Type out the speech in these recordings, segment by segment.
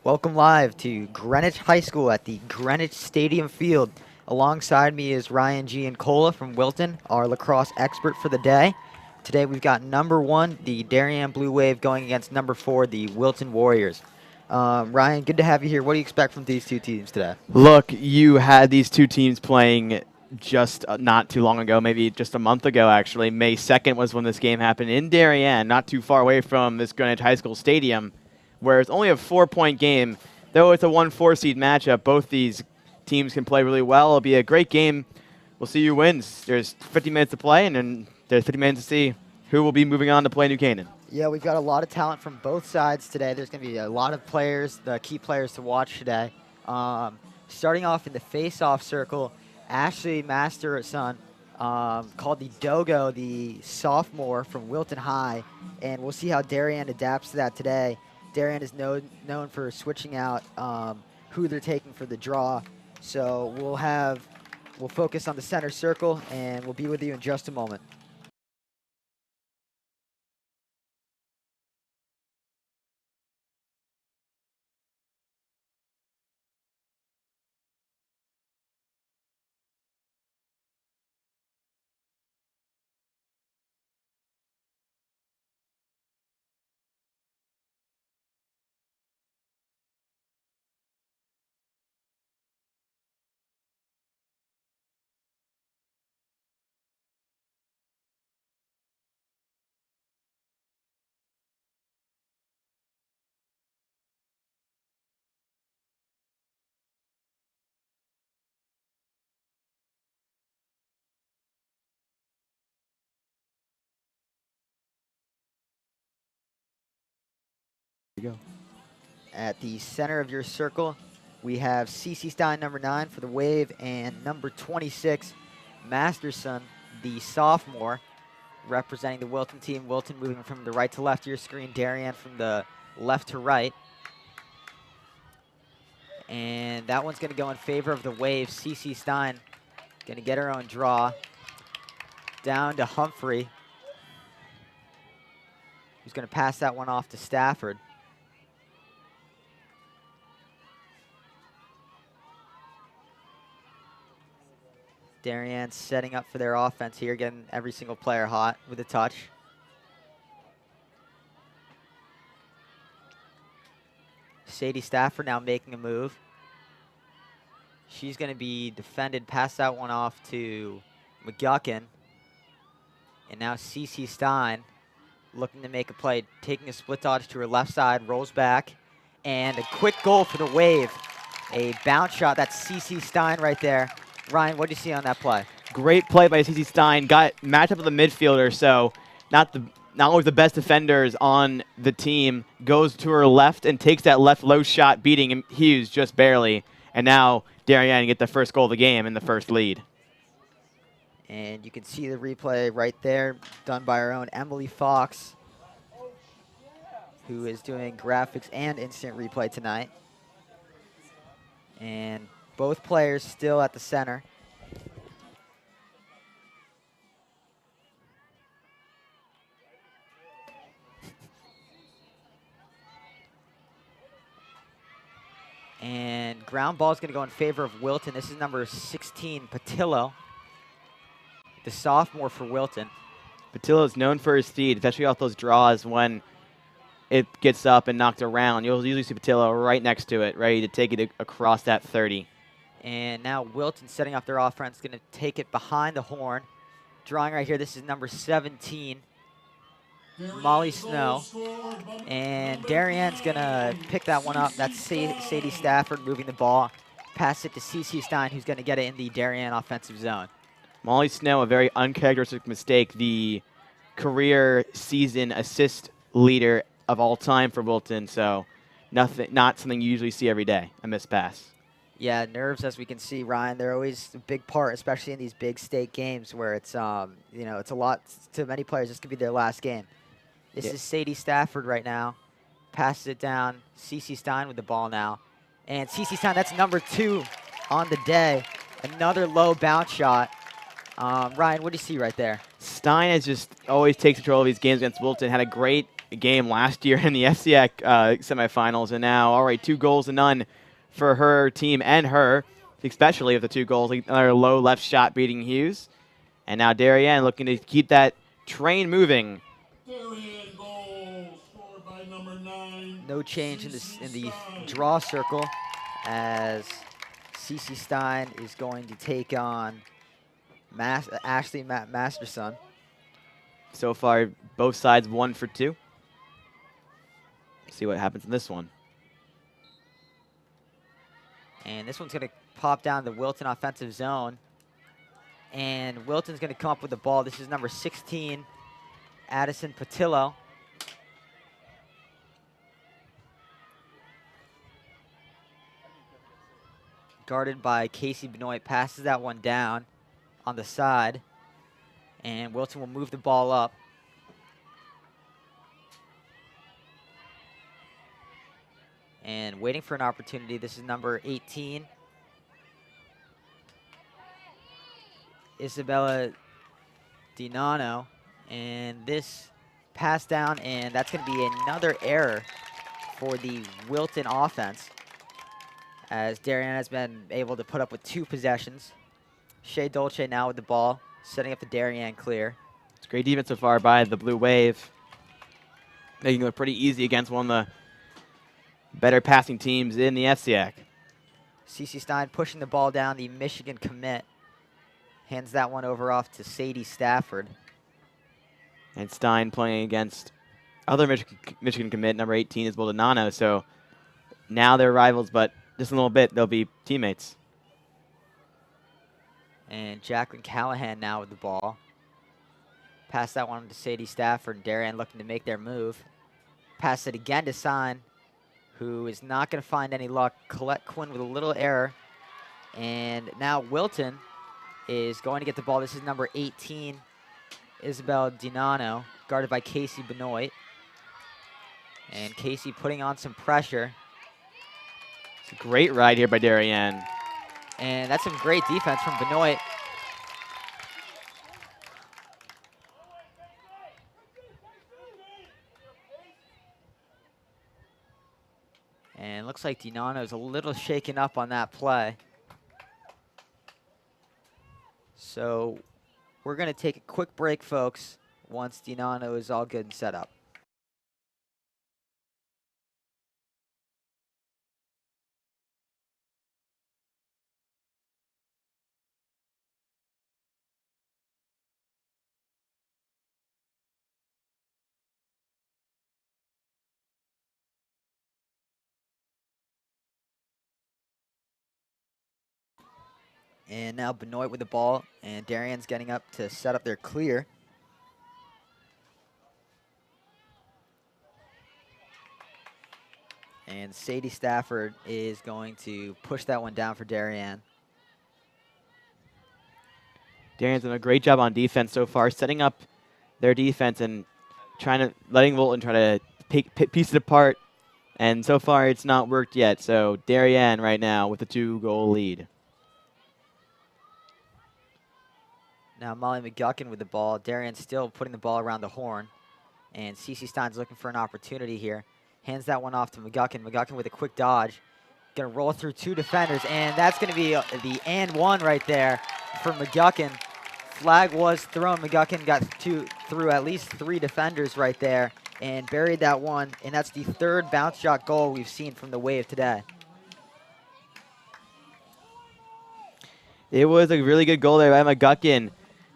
Welcome live to Greenwich High School at the Greenwich Stadium Field. Alongside me is Ryan Giancola from Wilton, our lacrosse expert for the day. Today we've got number 1, the Darien Blue Wave, going against number 4, the Wilton Warriors. Ryan, good to have you here. What do you expect from these two teams today? Look, you had these two teams playing just not too long ago, maybe just a month ago, actually. May 2nd was when this game happened in Darien, not too far away from this Greenwich High School Stadium, where it's only a 4-point game. Though it's a 1-4 seed matchup, both these teams can play really well. It'll be a great game. We'll see who wins. There's 50 minutes to play, and then there's 50 minutes to see who will be moving on to play New Canaan. Yeah, we've got a lot of talent from both sides today. There's going to be a lot of players, the key players to watch today. Starting off in the face-off circle, Ashley Masterson, called the Dogo, the sophomore from Wilton High, and we'll see how Darien adapts to that today. Darien is known for switching out who they're taking for the draw, so we'll focus on the center circle, and we'll be with you in just a moment. There you go. At the center of your circle, we have CC Stein, number 9 for the Wave, and number 26, Masterson, the sophomore, representing the Wilton team. Wilton moving from the right to left of your screen, Darien from the left to right. And that one's going to go in favor of the Wave. CC Stein going to get her own draw. Down to Humphrey, who's going to pass that one off to Stafford. Darien setting up for their offense here, getting every single player hot with a touch. Sadie Stafford now making a move. She's going to be defended, pass that one off to McGuckin. And now CC Stein looking to make a play, taking a split dodge to her left side, rolls back, and a quick goal for the Wave. A bounce shot, that's CC Stein right there. Ryan, what do you see on that play? Great play by CC Stein. Got matched up with the midfielder, so not always the best defenders on the team. Goes to her left and takes that left low shot, beating Hughes just barely. And now Darien get the first goal of the game and the first lead. And you can see the replay right there, done by our own Emily Fox, who is doing graphics and instant replay tonight. And both players still at the center. And ground ball is going to go in favor of Wilton. This is number 16, Patillo, the sophomore for Wilton. Patillo is known for his speed, especially off those draws when it gets up and knocked around. You'll usually see Patillo right next to it, ready to take it across that 30. And now Wilton setting up their offense, going to take it behind the horn. Drawing right here, this is number 17, Molly Snow. And Darien's going to pick that one up. That's Sadie Stafford moving the ball. Pass it to CC Stein, who's going to get it in the Darien offensive zone. Molly Snow, a very uncharacteristic mistake, the career season assist leader of all time for Wilton, so not something you usually see every day, a missed pass. Yeah, nerves, as we can see, Ryan, they're always a big part, especially in these big state games where it's, it's a lot to many players. This could be their last game. This is Sadie Stafford right now. Passes it down. CC Stein with the ball now. And CC Stein, that's number 2 on the day. Another low bounce shot. Ryan, what do you see right there? Stein has just always takes control of these games against Wilton. Had a great game last year in the FCIAC semifinals, and now already 2 goals to none for her team and her, especially with the 2 goals. Another low left shot beating Hughes. And now Darien looking to keep that train moving. Darien goal scored by number 9. No change in the draw circle, as CC Stein is going to take on Ashley Masterson. So far, both sides 1 for 2. See what happens in this one. And this one's going to pop down the Wilton offensive zone. And Wilton's going to come up with the ball. This is number 16, Addison Patillo. Guarded by Casey Benoit, passes that one down on the side. And Wilton will move the ball up. And waiting for an opportunity, this is number 18, Isabella DiNanno. And this pass down, and that's going to be another error for the Wilton offense, as Darien has been able to put up with 2 possessions. Shea Dolce now with the ball, setting up the Darien clear. It's great defense so far by the Blue Wave, making it look pretty easy against one of the better passing teams in the FCIAC. CC Stein pushing the ball down, the Michigan commit. Hands that one over off to Sadie Stafford. And Stein playing against other Michigan commit, number 18, is DiNanno. So now they're rivals, but just in a little bit, they'll be teammates. And Jacqueline Callahan now with the ball. Pass that one to Sadie Stafford. Darien looking to make their move. Pass it again to Stein, who is not going to find any luck. Colette Quinn with a little error. And now Wilton is going to get the ball. This is number 18, Isabel DiNanno, guarded by Casey Benoit. And Casey putting on some pressure. It's a great ride here by Darien. And that's some great defense from Benoit. And looks like DiNanno is a little shaken up on that play. So we're going to take a quick break, folks, once DiNanno is all good and set up. And now Benoit with the ball, and Darien's getting up to set up their clear. And Sadie Stafford is going to push that one down for Darien. Darien's done a great job on defense so far, setting up their defense and letting Wilton try to piece it apart. And so far, it's not worked yet. So Darien right now with a 2-goal lead. Now Molly McGuckin with the ball. Darien still putting the ball around the horn. And CC Stein's looking for an opportunity here. Hands that one off to McGuckin. McGuckin with a quick dodge. Going to roll through 2 defenders. And that's going to be the and 1 right there for McGuckin. Flag was thrown. McGuckin got through at least 3 defenders right there and buried that one. And that's the 3rd bounce shot goal we've seen from the Wave today. It was a really good goal there by McGuckin.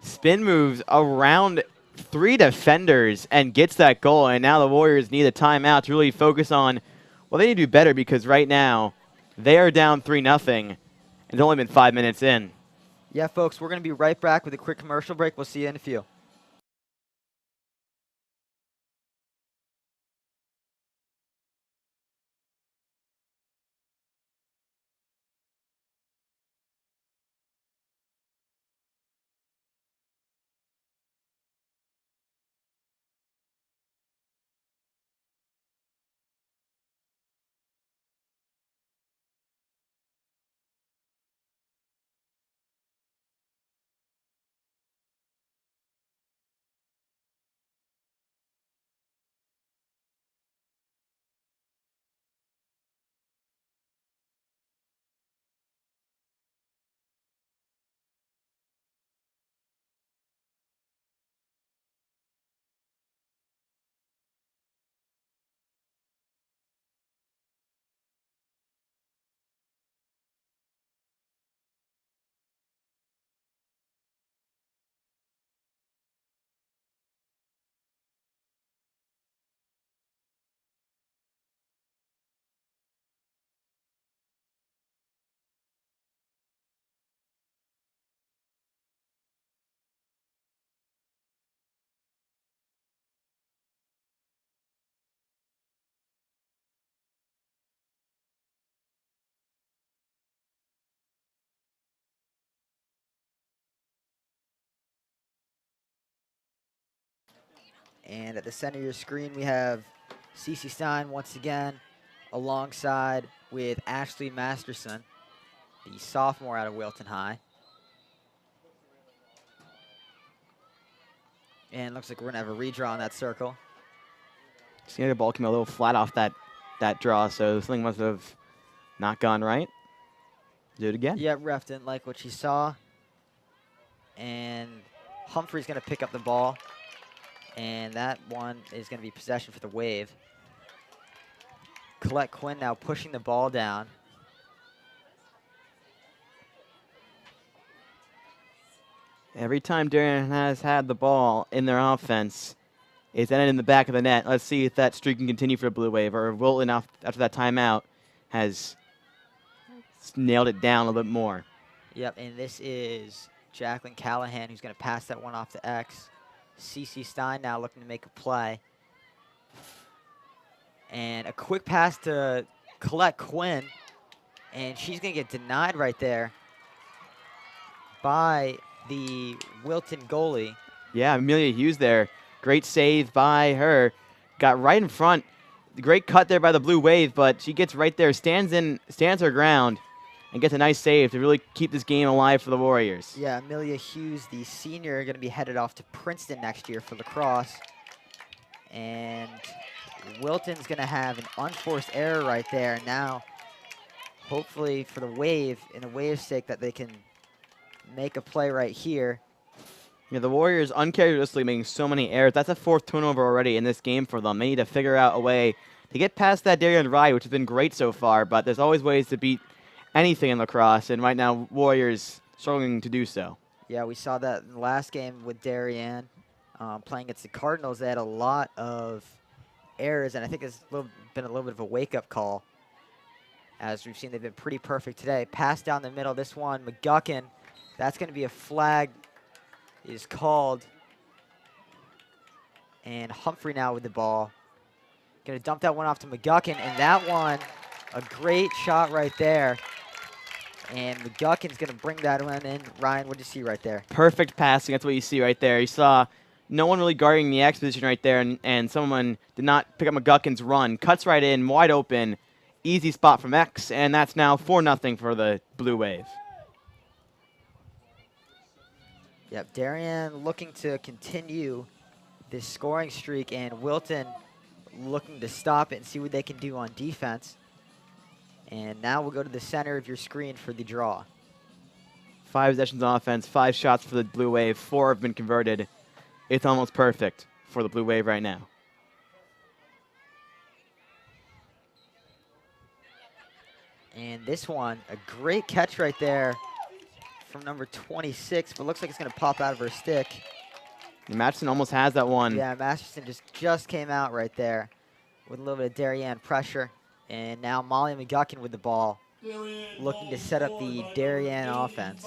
Spin moves around 3 defenders and gets that goal. And now the Warriors need a timeout to really focus on, well, they need to do better because right now they are down 3-0. It's only been 5 minutes in. Yeah, folks, we're going to be right back with a quick commercial break. We'll see you in a few. And at the center of your screen, we have Cece Stein once again, alongside with Ashley Masterson, the sophomore out of Wilton High. And looks like we're going to have a redraw on that circle. See, the ball came a little flat off that draw, so something must have not gone right. Do it again. Yeah, ref didn't like what she saw. And Humphrey's going to pick up the ball. And that one is going to be possession for the Wave. Colette Quinn now pushing the ball down. Every time Darien has had the ball in their offense, it's ended in the back of the net. Let's see if that streak can continue for the Blue Wave, or Wilton, after that timeout, has nailed it down a little bit more. Yep, and this is Jacqueline Callahan who's going to pass that one off to X. Cece Stein now looking to make a play. And a quick pass to Colette Quinn, and she's going to get denied right there by the Wilton goalie. Yeah, Amelia Hughes there. Great save by her. Got right in front. Great cut there by the Blue Wave, but she gets right there, stands her ground, and gets a nice save to really keep this game alive for the Warriors. Yeah, Amelia Hughes, the senior, going to be headed off to Princeton next year for lacrosse. And Wilton's going to have an unforced error right there. Now, hopefully for the Wave, in the Wave's sake, that they can make a play right here. Yeah, the Warriors uncharacteristically making so many errors. That's a 4th turnover already in this game for them. They need to figure out a way to get past that Darien ride, which has been great so far, but there's always ways to beat anything in lacrosse, and right now Warriors struggling to do so. Yeah, we saw that in the last game with Darien playing against the Cardinals. They had a lot of errors, and I think it's been a little bit of a wake-up call. As we've seen, they've been pretty perfect today. Pass down the middle, this one, McGuckin. That's going to be a flag is called. And Humphrey now with the ball. Going to dump that one off to McGuckin, and that one, a great shot right there. And McGuckin's going to bring that one in. Ryan, what did you see right there? Perfect passing. That's what you see right there. You saw no one really guarding the X position right there, and someone did not pick up McGuckin's run. Cuts right in, wide open. Easy spot from X, and that's now 4-0 for the Blue Wave. Yep, Darien looking to continue this scoring streak, and Wilton looking to stop it and see what they can do on defense. And now we'll go to the center of your screen for the draw. 5 possessions on offense, 5 shots for the Blue Wave, 4 have been converted. It's almost perfect for the Blue Wave right now. And this one, a great catch right there from number 26, but looks like it's going to pop out of her stick. And Masterson almost has that one. Yeah, Masterson just came out right there with a little bit of Darien pressure. And now Molly McGuckin with the ball, looking to set up the Darien offense.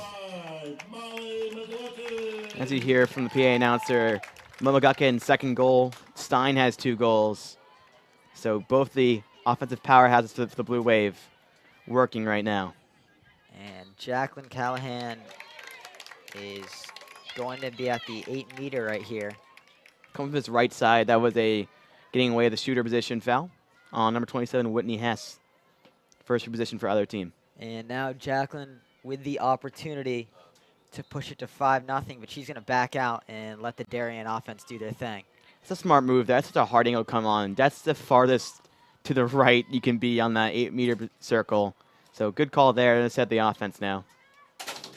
As you hear from the PA announcer, McGuckin, 2nd goal. Stein has 2 goals. So both the offensive powerhouses for the Blue Wave working right now. And Jacqueline Callahan is going to be at the 8-meter right here. Coming from his right side, that was a getting away the shooter position foul on number 27, Whitney Hess. First position for other team. And now Jacqueline with the opportunity to push it to 5-0, but she's going to back out and let the Darien offense do their thing. It's a smart move. That's such a hard angle to come on. That's the farthest to the right you can be on that 8-meter circle. So good call there to set the offense now.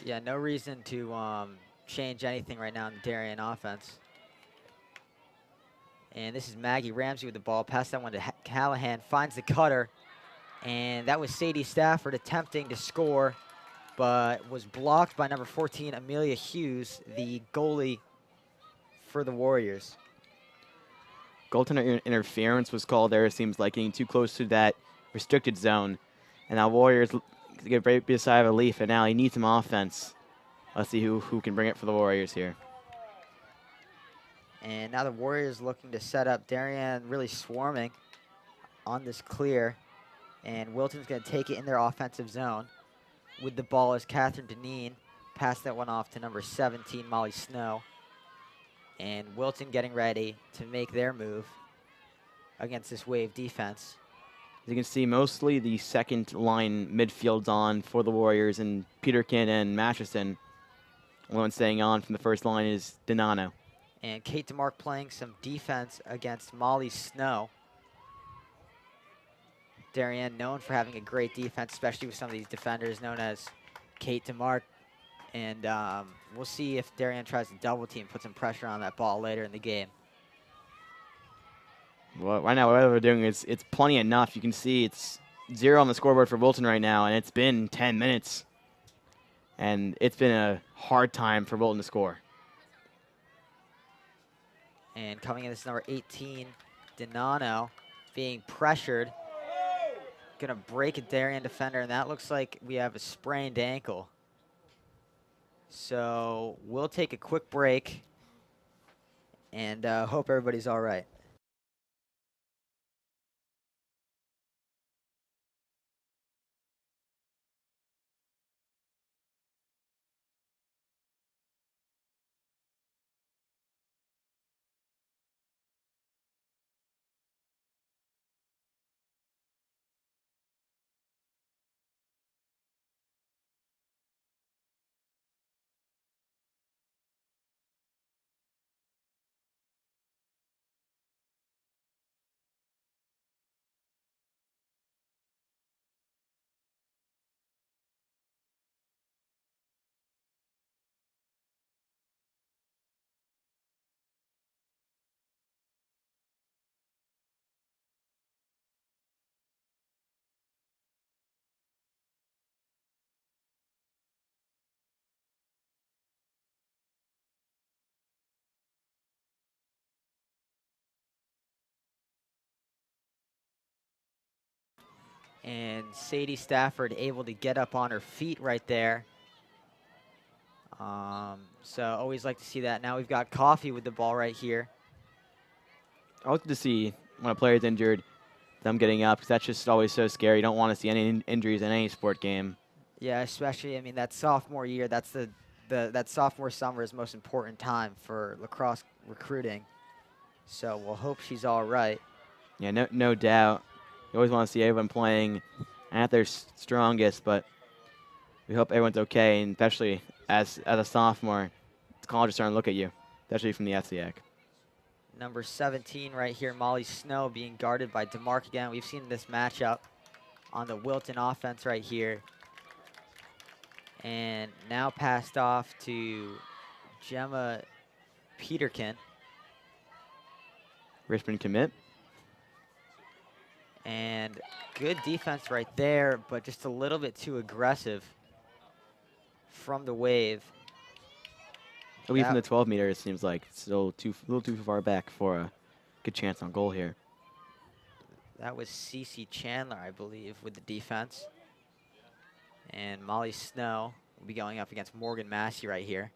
Yeah, no reason to change anything right now in the Darien offense. And this is Maggie Ramsey with the ball. Pass that one to Callahan. Finds the cutter. And that was Sadie Stafford attempting to score, but was blocked by number 14, Amelia Hughes, the goalie for the Warriors. Goaltender interference was called there. It seems like getting too close to that restricted zone. And now Warriors get a very big sigh of relief, and now he needs some offense. Let's see who can bring it for the Warriors here. And now the Warriors looking to set up. Darien really swarming on this clear. And Wilton's going to take it in their offensive zone. With the ball is Catherine Deneen. Pass that one off to number 17, Molly Snow. And Wilton getting ready to make their move against this wave defense. As you can see, mostly the second line midfield's on for the Warriors, and Peterkin and Masterson. The one staying on from the first line is Donano. And Kate DeMark playing some defense against Molly Snow. Darien known for having a great defense, especially with some of these defenders known as Kate DeMark. And we'll see if Darien tries to double team, put some pressure on that ball later in the game. Well, right now, what we're doing is it's plenty enough. You can see it's 0 on the scoreboard for Wilton right now, and it's been 10 minutes. And it's been a hard time for Wilton to score. And coming in, this is number 18, Donano, being pressured. Gonna break a Darien defender, and that looks like we have a sprained ankle. So we'll take a quick break and hope everybody's all right. And Sadie Stafford able to get up on her feet right there. So always like to see that. Now we've got Coffee with the ball right here. I like to see when a player's injured, them getting up, because that's just always so scary. You don't want to see any injuries in any sport game. Yeah, especially, I mean, that sophomore year, that's that sophomore summer is the most important time for lacrosse recruiting. So we'll hope she's all right. Yeah, no doubt. You always want to see everyone playing at their strongest, but we hope everyone's okay, and especially as a sophomore, the college is starting to look at you, especially from the FCIAC. Number 17 right here, Molly Snow being guarded by DeMark again. We've seen this matchup on the Wilton offense right here. And now passed off to Gemma Peterkin. Richmond commit. And good defense right there, but just a little bit too aggressive from the wave. Away from the 12 meter, it seems like still a little too far back for a good chance on goal here. That was Cece Chandler, I believe, with the defense. And Molly Snow will be going up against Morgan Massey right here.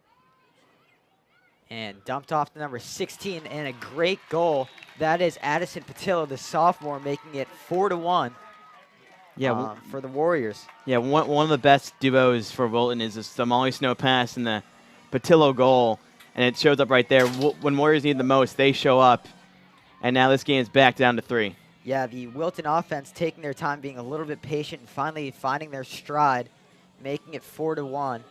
And dumped off to number 16, and a great goal. That is Addison Patillo, the sophomore, making it 4-1. Yeah, for the Warriors. Yeah, one of the best duos for Wilton is the Molly Snow pass and the Patillo goal, and it shows up right there. When Warriors need the most, they show up, and now this game is back down to 3. Yeah, the Wilton offense taking their time, being a little bit patient, and finally finding their stride, making it 4-1.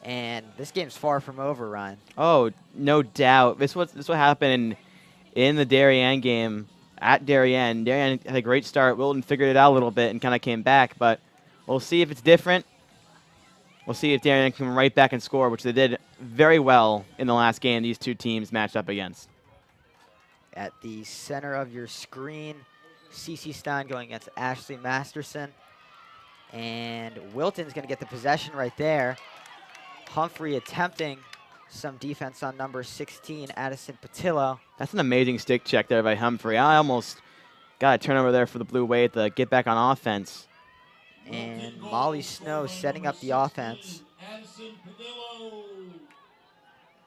And this game's far from over, Ryan. Oh, no doubt. This what happened in the Darien game at Darien. Darien had a great start. Wilton figured it out a little bit and kind of came back, but we'll see if it's different. We'll see if Darien can come right back and score, which they did very well in the last game these two teams matched up against. At the center of your screen, Cece Stein going against Ashley Masterson. And Wilton's going to get the possession right there. Humphrey attempting some defense on number 16, Addison Patillo. That's an amazing stick check there by Humphrey. I almost got a turnover there for the Blue Wave to get back on offense. And Molly Snow setting up the offense.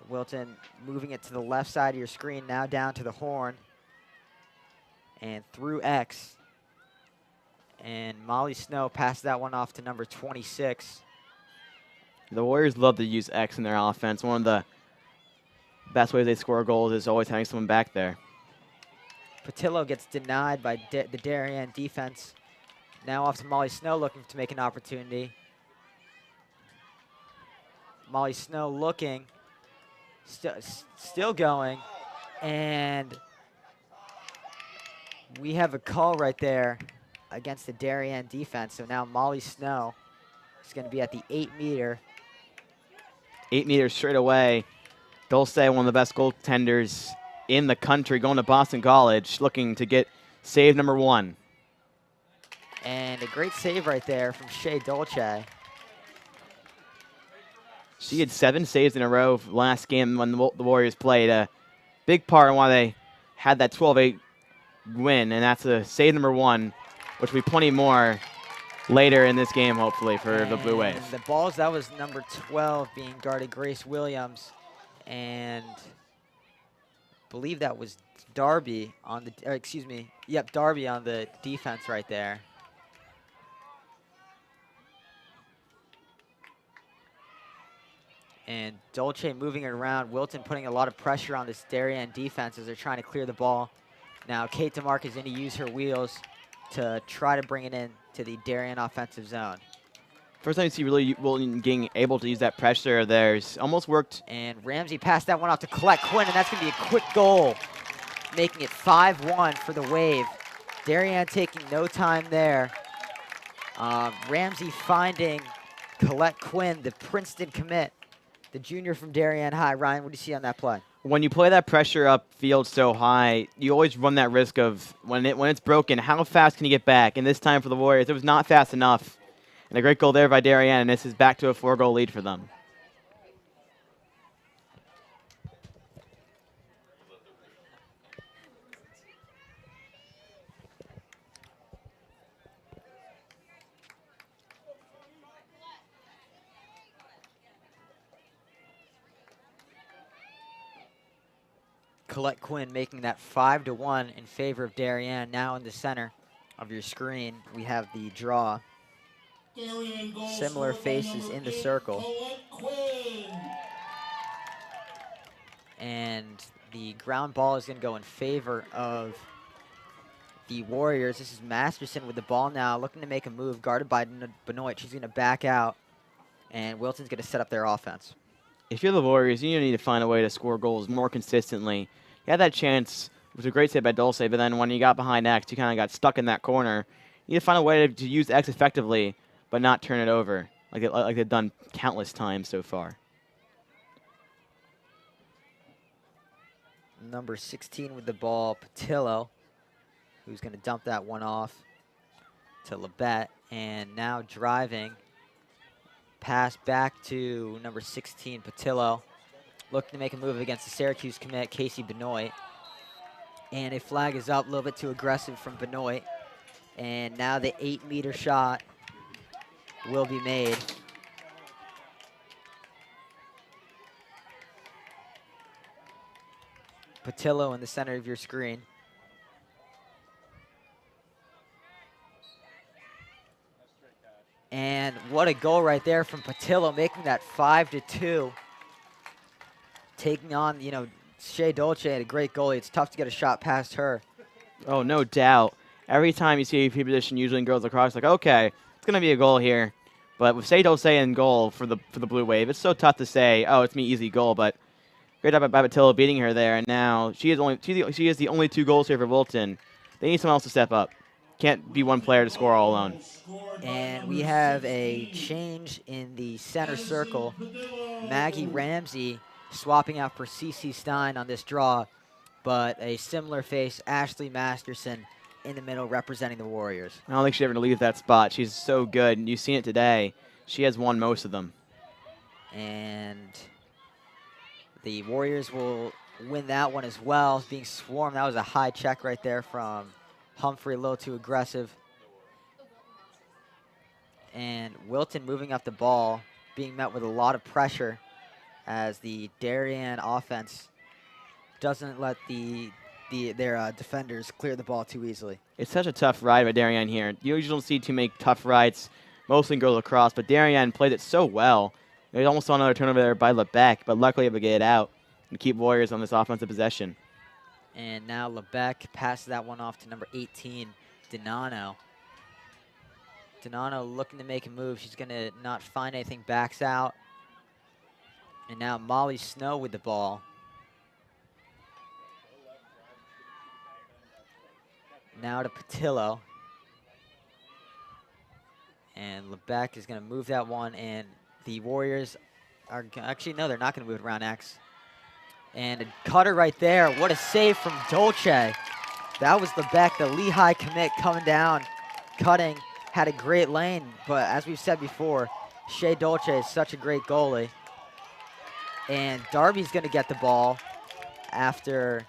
Wilton moving it to the left side of your screen, now down to the horn. And through X. And Molly Snow passed that one off to number 26. The Warriors love to use X in their offense. One of best way they score goals is always having someone back there. Patillo gets denied by the Darien defense. Now off to Molly Snow looking to make an opportunity. Molly Snow looking, still going, and we have a call right there against the Darien defense. So now Molly Snow is going to be at the 8-meter. 8 meters straight away. Dulce, one of the best goaltenders in the country, going to Boston College, looking to get save number 1. And a great save right there from Shea Dolce. She had 7 saves in a row last game when the Warriors played. A big part in why they had that 12-8 win, and that's a save number 1, which will be plenty more later in this game, hopefully, for the Blue Wave. The balls, that was number 12 being guarded, Grace Williams, and I believe that was Darby on the, Darby on the defense right there. And Dolce moving it around. Wilton putting a lot of pressure on this Darien defense as they're trying to clear the ball. Now Kate DeMarc is going to use her wheels to try to bring it in to the Darien offensive zone. First time you see really Wilton being able to use that pressure there. It's almost worked. And Ramsey passed that one off to Colette Quinn, and that's going to be a quick goal, making it 5-1 for the Wave. Darien taking no time there. Ramsey finding Colette Quinn, the Princeton commit, the junior from Darien High. Ryan, what do you see on that play? When you play that pressure upfield so high, you always run that risk of when it's broken, how fast can you get back? And this time for the Warriors, it was not fast enough. And a great goal there by Darien, and this is back to a 4-goal lead for them. Colette Quinn making that 5-1 in favor of Darien. Now in the center of your screen, we have the draw. Similar faces in the circle. And the ground ball is going to go in favor of the Warriors. This is Masterson with the ball now, looking to make a move, guarded by Benoit. She's going to back out, and Wilton's going to set up their offense. If you're the Warriors, you need to find a way to score goals more consistently. You had that chance. It was a great save by Dulce, but then when you got behind X, you kind of got stuck in that corner. You need to find a way to use X effectively, but not turn it over like they've done countless times so far. Number 16 with the ball, Patillo, who's going to dump that one off to Labette, and now driving. Pass back to number 16, Patillo, looking to make a move against the Syracuse commit, Casey Benoit. And a flag is up, a little bit too aggressive from Benoit. And now the 8-meter shot will be made. Patillo in the center of your screen. And what a goal right there from Patillo, making that 5-2. Taking on, Shea Dolce had a great goalie. It's tough to get a shot past her. Oh, no doubt. Every time you see a position, usually in girls lacrosse, like, okay, it's going to be a goal here. But with Shea Dolce in goal for the Blue Wave, it's so tough to say, oh, it's me, easy goal. But great job by Patillo beating her there. And now she is the only 2 goals here for Wilton. They need someone else to step up. Can't be one player to score all alone. And we have a change in the center circle. Maggie Ramsey swapping out for CC Stein on this draw, but a similar face, Ashley Masterson, in the middle representing the Warriors. I don't think she's ever going to leave that spot. She's so good, and you've seen it today. She has won most of them. And the Warriors will win that one as well. Being swarmed, that was a high check right there from Humphrey, a little too aggressive. And Wilton moving up the ball, being met with a lot of pressure as the Darien offense doesn't let their defenders clear the ball too easily. It's such a tough ride by Darien here. You usually don't see too many tough rides, mostly in girls lacrosse, but Darien played it so well. They almost saw another turnover there by Lebec, but luckily able to get it out. and keep Warriors on this offensive possession. And now Lebec passes that one off to number 18, Donano. Donano looking to make a move. She's going to not find anything, backs out. And now Molly Snow with the ball. Now to Patillo. And Lebec is going to move that one, and the Warriors are actually, no, they're not going to move it around X. And a cutter right there. What a save from Dolce. That was Lebec, the Lehigh commit, coming down, cutting, had a great lane. But as we've said before, Shea Dolce is such a great goalie. And Darby's going to get the ball after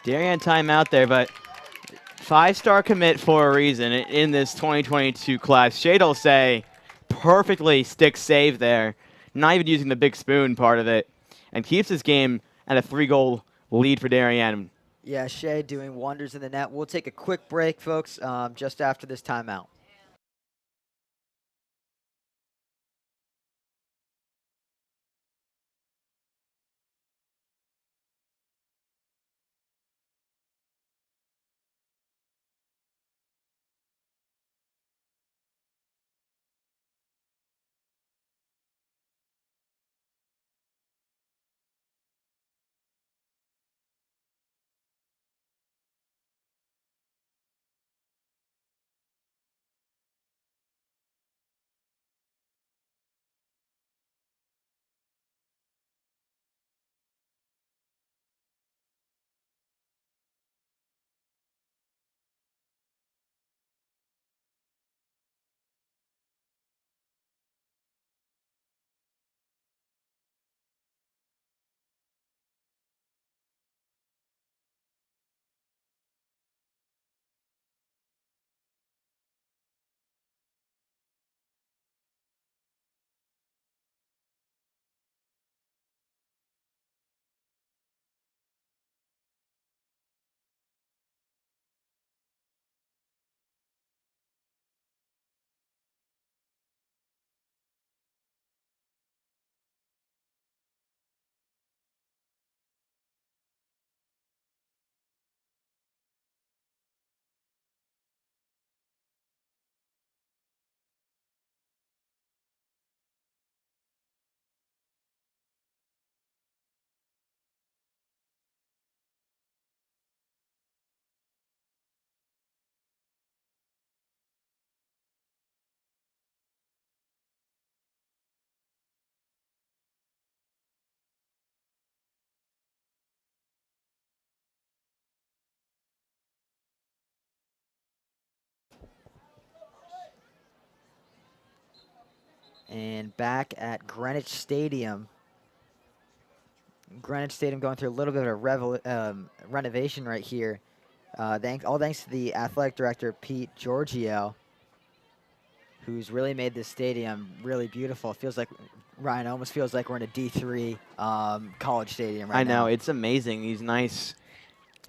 Darien timeout there, but 5-star commit for a reason in this 2022 class. Shad'll say perfectly stick save there, not even using the big spoon part of it, and keeps this game at a 3-goal lead for Darien. Yeah, Shea doing wonders in the net. We'll take a quick break, folks, just after this timeout. And back at Greenwich Stadium. Greenwich Stadium going through a little bit of a renovation right here. All thanks to the athletic director, Pete Giorgio, who's really made this stadium really beautiful. It feels like, Ryan, almost feels like we're in a D3 college stadium right now. I know, it's amazing. These nice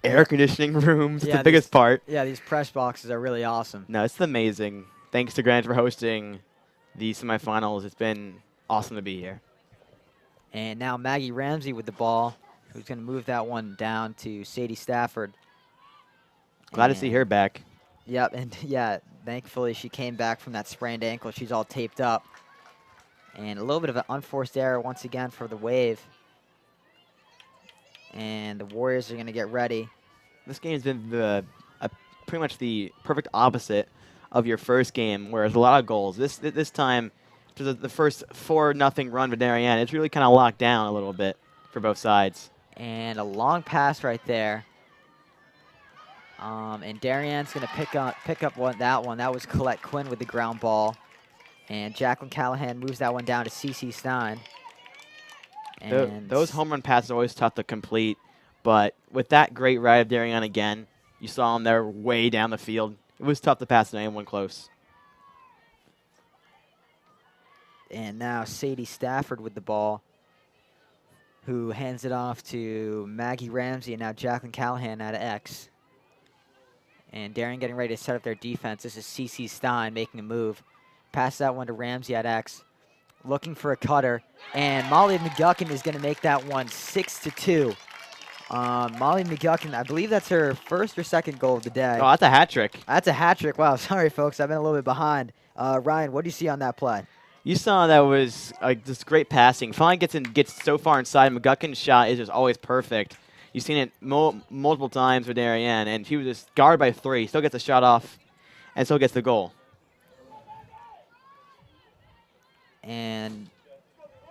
air conditioning rooms, Yeah, the biggest part. Yeah, these press boxes are really awesome. No, it's amazing. Thanks to Greenwich for hosting the semifinals. It's been awesome to be here. And now Maggie Ramsey with the ball, who's going to move that one down to Sadie Stafford. Glad to see her back. Yep, and yeah, thankfully she came back from that sprained ankle. She's all taped up. And a little bit of an unforced error once again for the Wave. And the Warriors are going to get ready. This game's been pretty much the perfect opposite of your first game, where there's a lot of goals. This time, to the first 4-0 run for Darien, it's really kind of locked down a little bit for both sides. And a long pass right there. And Darien's going to pick up that one. That was Colette Quinn with the ground ball. And Jacqueline Callahan moves that one down to CC Stein. And those home run passes are always tough to complete, but with that great ride of Darien again, you saw them there way down the field. It was tough to pass to anyone close. And now Sadie Stafford with the ball, who hands it off to Maggie Ramsey, and now Jacqueline Callahan out of X. And Darien getting ready to set up their defense. This is CC Stein making a move. Pass that one to Ramsey at X. Looking for a cutter. And Molly McGuckin is going to make that one 6-2. Molly McGuckin, I believe that's her first or second goal of the day. Oh, that's a hat trick. That's a hat trick. Wow, sorry, folks. I've been a little bit behind. Ryan, what do you see on that play? You saw that was just great passing. Finally gets so far inside. McGuckin's shot is just always perfect. You've seen it multiple times with Darien, and he was just guarded by 3. Still gets a shot off, and still gets the goal. And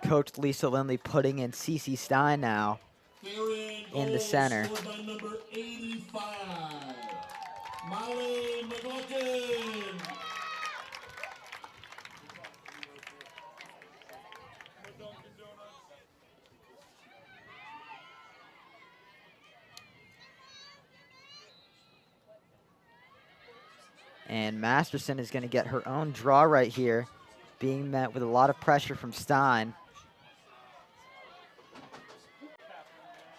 Coach Lisa Lindley putting in Cece Stein now in the center. By number 85, Molly McGuckin. And Masterson is going to get her own draw right here, being met with a lot of pressure from Stein.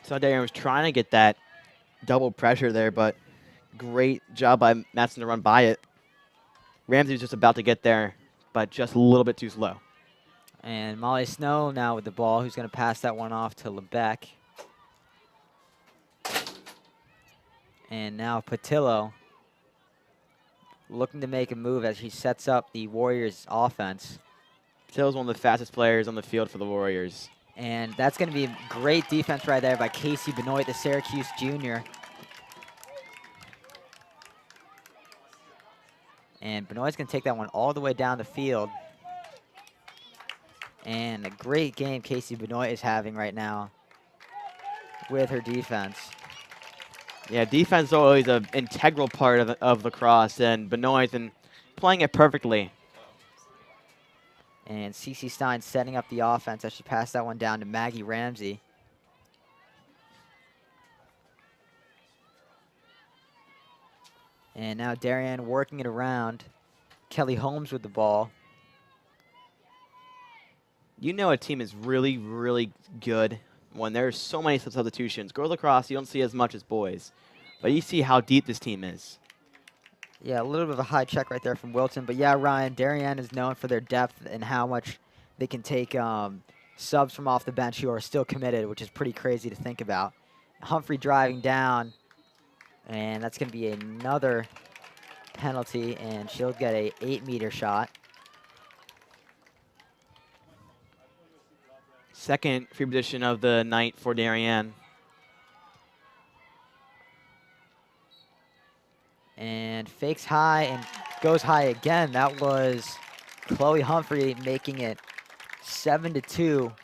So Darien was trying to get that double pressure there, but great job by Masterson to run by it. Ramsey was just about to get there, but just a little bit too slow. And Molly Snow now with the ball, who's going to pass that one off to Lebec. And now Patillo looking to make a move as he sets up the Warriors offense. Patillo's one of the fastest players on the field for the Warriors. And that's going to be a great defense right there by Casey Benoit, the Syracuse junior. And Benoit's going to take that one all the way down the field. And a great game Casey Benoit is having right now with her defense. Yeah, defense is always an integral part of lacrosse, and Benoit's been playing it perfectly. And CC Stein setting up the offense as she passed that one down to Maggie Ramsey. And now Darien working it around. Kelly Holmes with the ball. You know a team is really, really good when there's so many substitutions. Girls lacrosse, you don't see as much as boys, but you see how deep this team is. Yeah, a little bit of a high check right there from Wilton. But yeah, Ryan, Darien is known for their depth and how much they can take subs from off the bench who are still committed, which is pretty crazy to think about. Humphrey driving down, and that's going to be another penalty, and she'll get a 8-meter shot. Second free position of the night for Darien. And fakes high and goes high again. That was Chloe Humphrey making it 7-2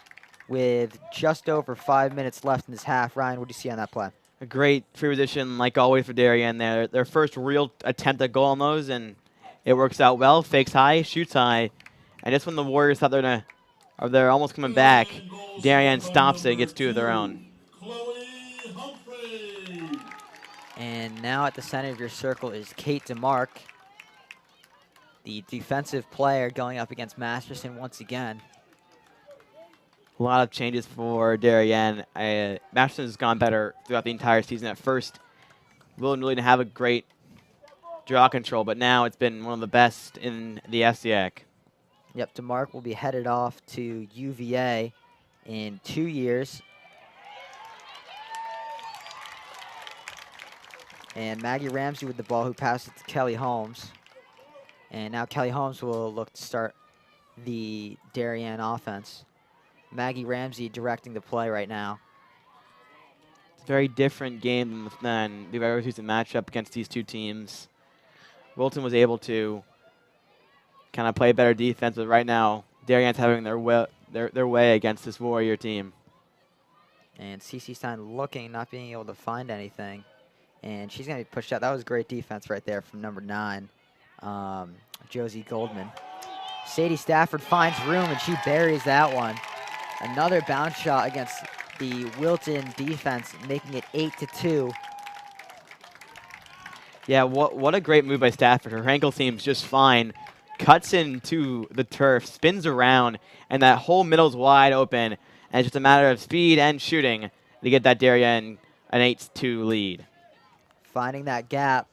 with just over 5 minutes left in this half. Ryan, what do you see on that play? A great free position, like always, for Darien. Their first real attempt at goal on those, and it works out well. Fakes high, shoots high. And just when the Warriors thought they're almost coming back, Darien stops it and gets 2 of their own. And now at the center of your circle is Kate DeMark, the defensive player going up against Masterson once again. A lot of changes for Darien. Masterson has gone better throughout the entire season. At first, Wilton really didn't have a great draw control, but now it's been one of the best in the FCIAC. Yep, DeMark will be headed off to UVA in 2 years. And Maggie Ramsey with the ball, who passes it to Kelly Holmes. And now Kelly Holmes will look to start the Darien offense. Maggie Ramsey directing the play right now. It's a very different game than the regular season matchup against these two teams. Wilton was able to kind of play better defense, but right now Darien's having their way against this Warrior team. And CC Stein looking, not being able to find anything. And she's going to be pushed out. That was great defense right there from number 9, Josie Goldman. Sadie Stafford finds room, and she buries that one. Another bounce shot against the Wilton defense, making it 8-2. Yeah, what a great move by Stafford. Her ankle seems just fine. Cuts into the turf, spins around, and that whole middle's wide open. And it's just a matter of speed and shooting to get that Darien an 8-2 lead. Finding that gap.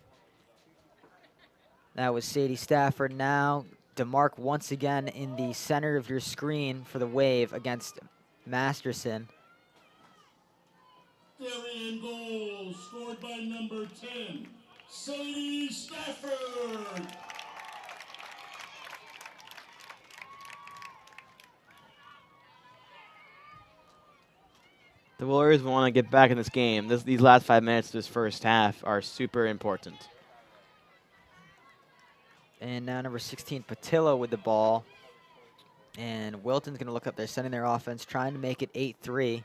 That was Sadie Stafford now DeMarc once again in the center of your screen for the Wave against Masterson. Darien goal scored by number 10, Sadie Stafford. The Warriors want to get back in this game. These last 5 minutes of this first half are super important. And now number 16, Patillo with the ball. And Wilton's going to look up there, sending their offense, trying to make it 8-3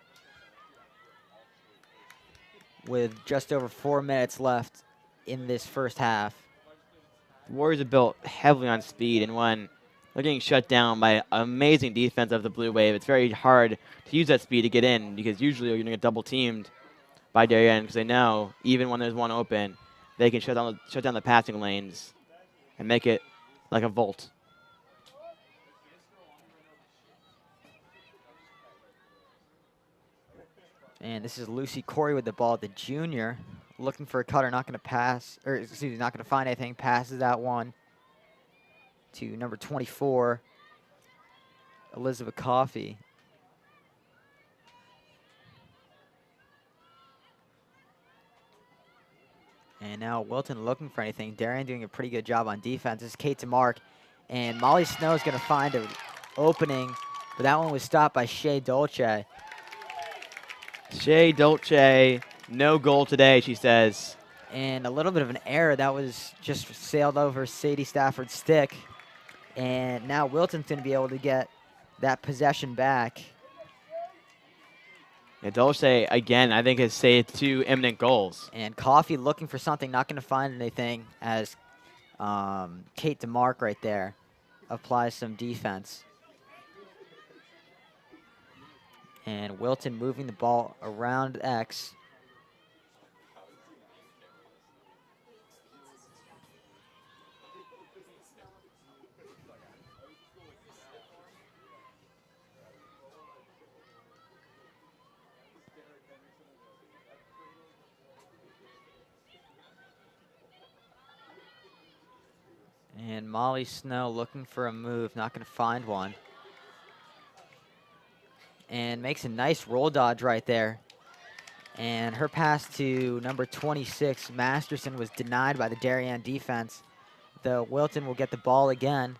with just over 4 minutes left in this first half. The Warriors are built heavily on speed, and when they're getting shut down by amazing defense of the Blue Wave, it's very hard to use that speed to get in, because usually you're going to get double teamed by Darien, because they know even when there's one open, they can shut down the passing lanes and make it like a volt. And this is Lucy Corey with the ball, the junior, looking for a cutter, not going to pass, or excuse me, not going to find anything, passes that one to number 24, Elizabeth Coffey. And now Wilton looking for anything. Darien doing a pretty good job on defense. This is Kate DeMarc, and Molly Snow is going to find an opening, but that one was stopped by Shea Dolce. Shea Dolce, no goal today, she says. And a little bit of an error. That was just sailed over Sadie Stafford's stick. And now Wilton's going to be able to get that possession back. And Dolce, again, I think has saved 2 imminent goals. And Coffey looking for something, not going to find anything, as Kate DeMarc right there applies some defense. And Wilton moving the ball around X. And Molly Snow looking for a move, not going to find one. And makes a nice roll dodge right there. And her pass to number 26, Masterson, was denied by the Darien defense. The Wilton will get the ball again.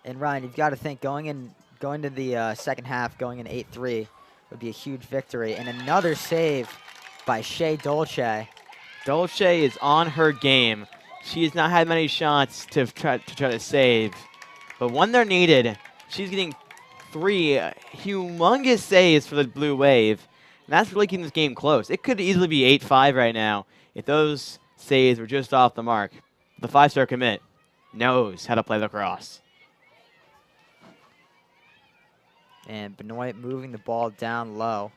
And Ryan, you've got to think going to the second half, going in 8-3 would be a huge victory. And another save by Shea Dolce. Dolce is on her game. She has not had many shots to try to save. But when they're needed, she's getting 3 humongous saves for the Blue Wave. And that's really keeping this game close. It could easily be 8-5 right now if those saves were just off the mark. The 5-star commit knows how to play lacrosse. And Benoit moving the ball down low.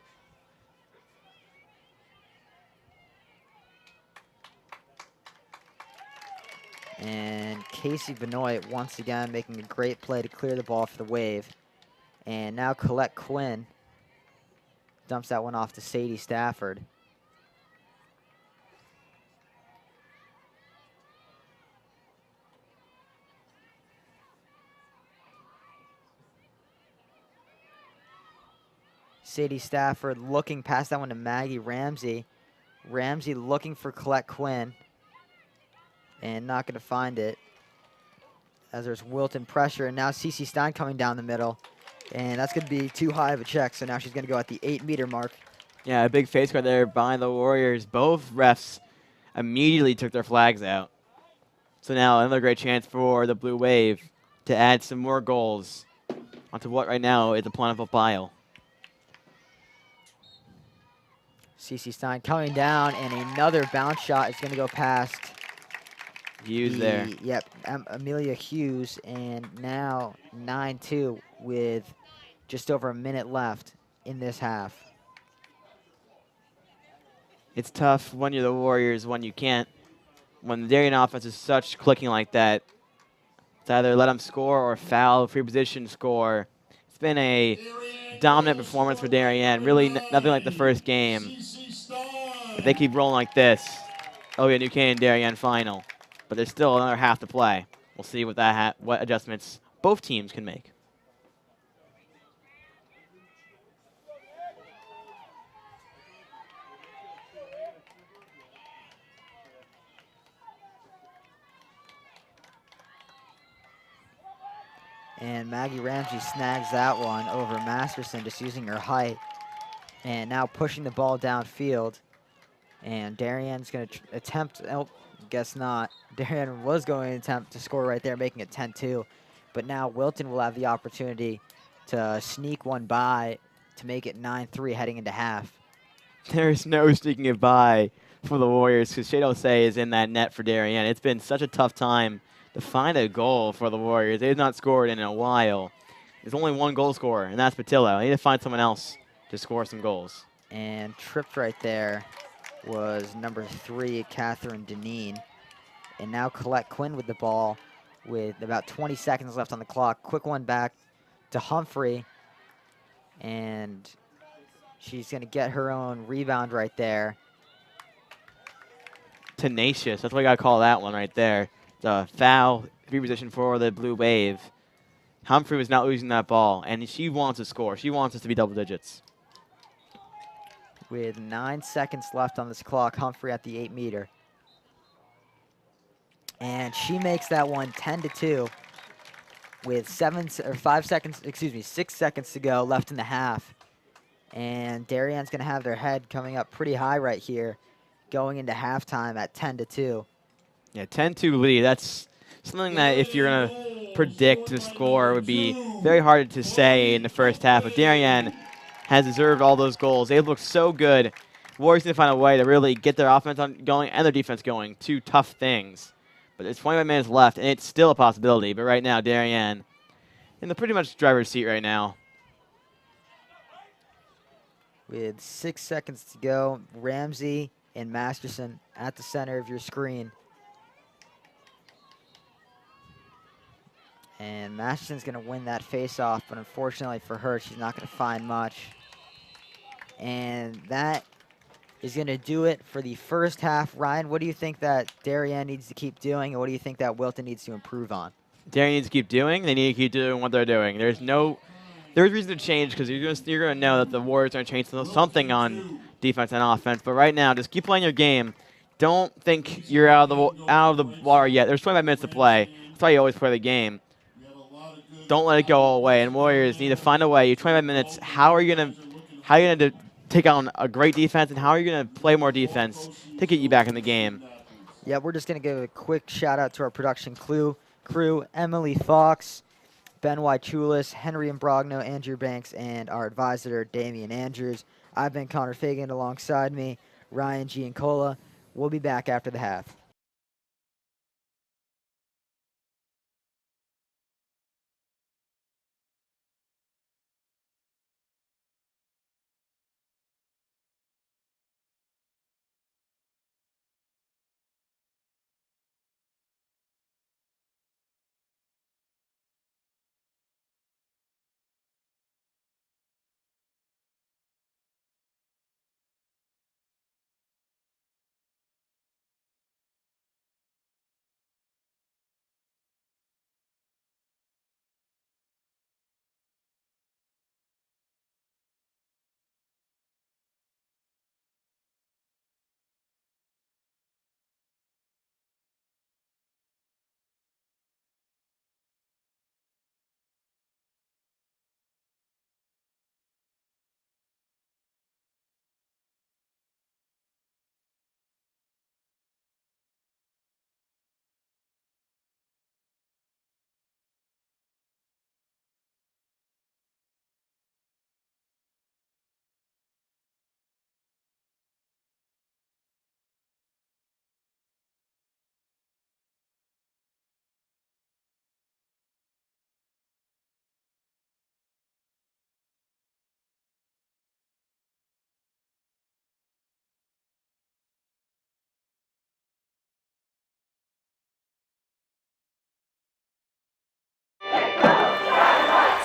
And Casey Benoit once again making a great play to clear the ball for the Wave. And now Colette Quinn dumps that one off to Sadie Stafford. Sadie Stafford looking past that one to Maggie Ramsey. Ramsey looking for Colette Quinn. And not going to find it, as there's Wilton pressure. And now Cece Stein coming down the middle. And that's going to be too high of a check, so now she's going to go at the 8-meter mark. Yeah, a big face guard there by the Warriors. Both refs immediately took their flags out. So now another great chance for the Blue Wave to add some more goals onto what right now is a plentiful pile. Cece Stein coming down, and another bounce shot is going to go past Hughes there. Yep, Amelia Hughes, and now 9-2 with just over a minute left in this half. It's tough when you're the Warriors, when you can't. When the Darien offense is such clicking like that, it's either let them score or foul, free position score. It's been a dominant performance for Darien. Really nothing like the first game. If they keep rolling like this, Oh, yeah, New Canaan Darien final. But there's still another half to play. We'll see what what adjustments both teams can make. And Maggie Ramsey snags that one over Masterson, just using her height. And now pushing the ball downfield. And Darien's going to attempt, oh, guess not. Darien was going to attempt to score right there, making it 10-2. But now Wilton will have the opportunity to sneak one by to make it 9-3 heading into half. There's no sneaking it by for the Warriors because Shea Say is in that net for Darien. It's been such a tough time to find a goal for the Warriors. They've not scored in a while. There's only one goal scorer, and that's Patillo. They need to find someone else to score some goals. And tripped right there was number 3, Catherine Deneen. And now Colette Quinn with the ball with about 20 seconds left on the clock. Quick one back to Humphrey. And she's going to get her own rebound right there. Tenacious. That's what you got to call that one right there. The foul reposition for the Blue Wave. Humphrey was not losing that ball, and she wants to score. She wants us to be double digits. With 9 seconds left on this clock, Humphrey at the 8-meter. And she makes that one 10-2 with 6 seconds to go left in the half. And Darien's going to have their head coming up pretty high right here, going into halftime at 10-2. Yeah, 10-2 lead. That's something that if you're going to predict the score would be very hard to say in the first half. But Darien has deserved all those goals. They look so good. Warriors need to find a way to really get their offense going and their defense going. Two tough things. But there's 21 minutes left, and it's still a possibility. But right now, Darien in the pretty much driver's seat right now. With 6 seconds to go, Ramsey and Masterson at the center of your screen. And Masterson's going to win that face-off, but unfortunately for her, she's not going to find much. And that is going to do it for the first half. Ryan, what do you think that Darien needs to keep doing, and what do you think that Wilton needs to improve on? Darien needs to keep doing. They need to keep doing what they're doing. There's reason to change because you're going to know that the Warriors are going to change something on defense and offense. But right now, just keep playing your game. Don't think you're out of the water yet. There's 25 minutes to play. That's why you always play the game. Don't let it go all away. And Warriors need to find a way. You 25 minutes. How are you going to take on a great defense, and how are you going to play more defense to get you back in the game? Yeah, we're just going to give a quick shout-out to our production crew, Emily Fox, Ben Wychulis, Henry Imbrogno, Andrew Banks, and our advisor, Damian Andrews. I've been Connor Fagan alongside me, Ryan Giancola. We'll be back after the half.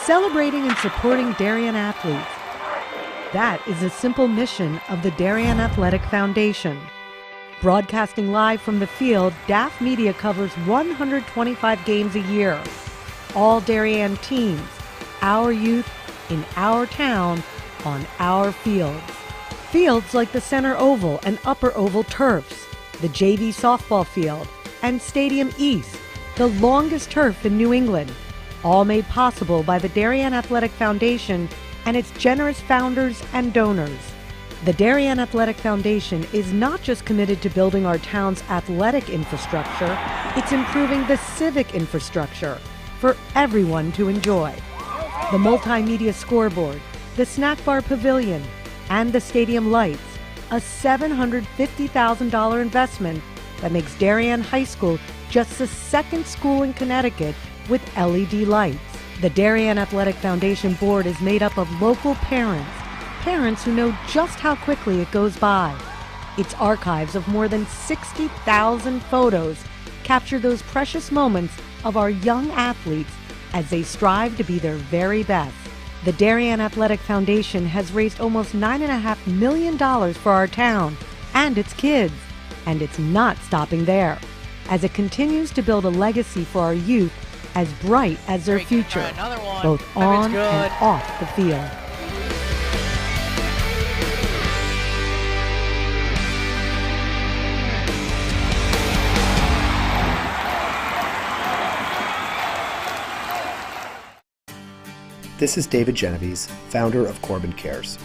Celebrating and supporting Darien athletes. That is a simple mission of the Darien Athletic Foundation. Broadcasting live from the field, DAF Media covers 125 games a year. All Darien teams, our youth, in our town, on our fields. Fields like the Center Oval and Upper Oval turfs, the JV softball field, and Stadium East, the longest turf in New England, all made possible by the Darien Athletic Foundation and its generous founders and donors. The Darien Athletic Foundation is not just committed to building our town's athletic infrastructure, it's improving the civic infrastructure for everyone to enjoy. The multimedia scoreboard, the snack bar pavilion, and the stadium lights, a $750,000 investment that makes Darien High School just the second school in Connecticut with LED lights. The Darien Athletic Foundation board is made up of local parents who know just how quickly it goes by. Its archives of more than 60,000 photos capture those precious moments of our young athletes as they strive to be their very best. The Darien Athletic Foundation has raised almost $9.5 million for our town and its kids, and it's not stopping there, as it continues to build a legacy for our youth as bright as their future, both on and off the field. This is David Genovese, founder of Corbin Cares.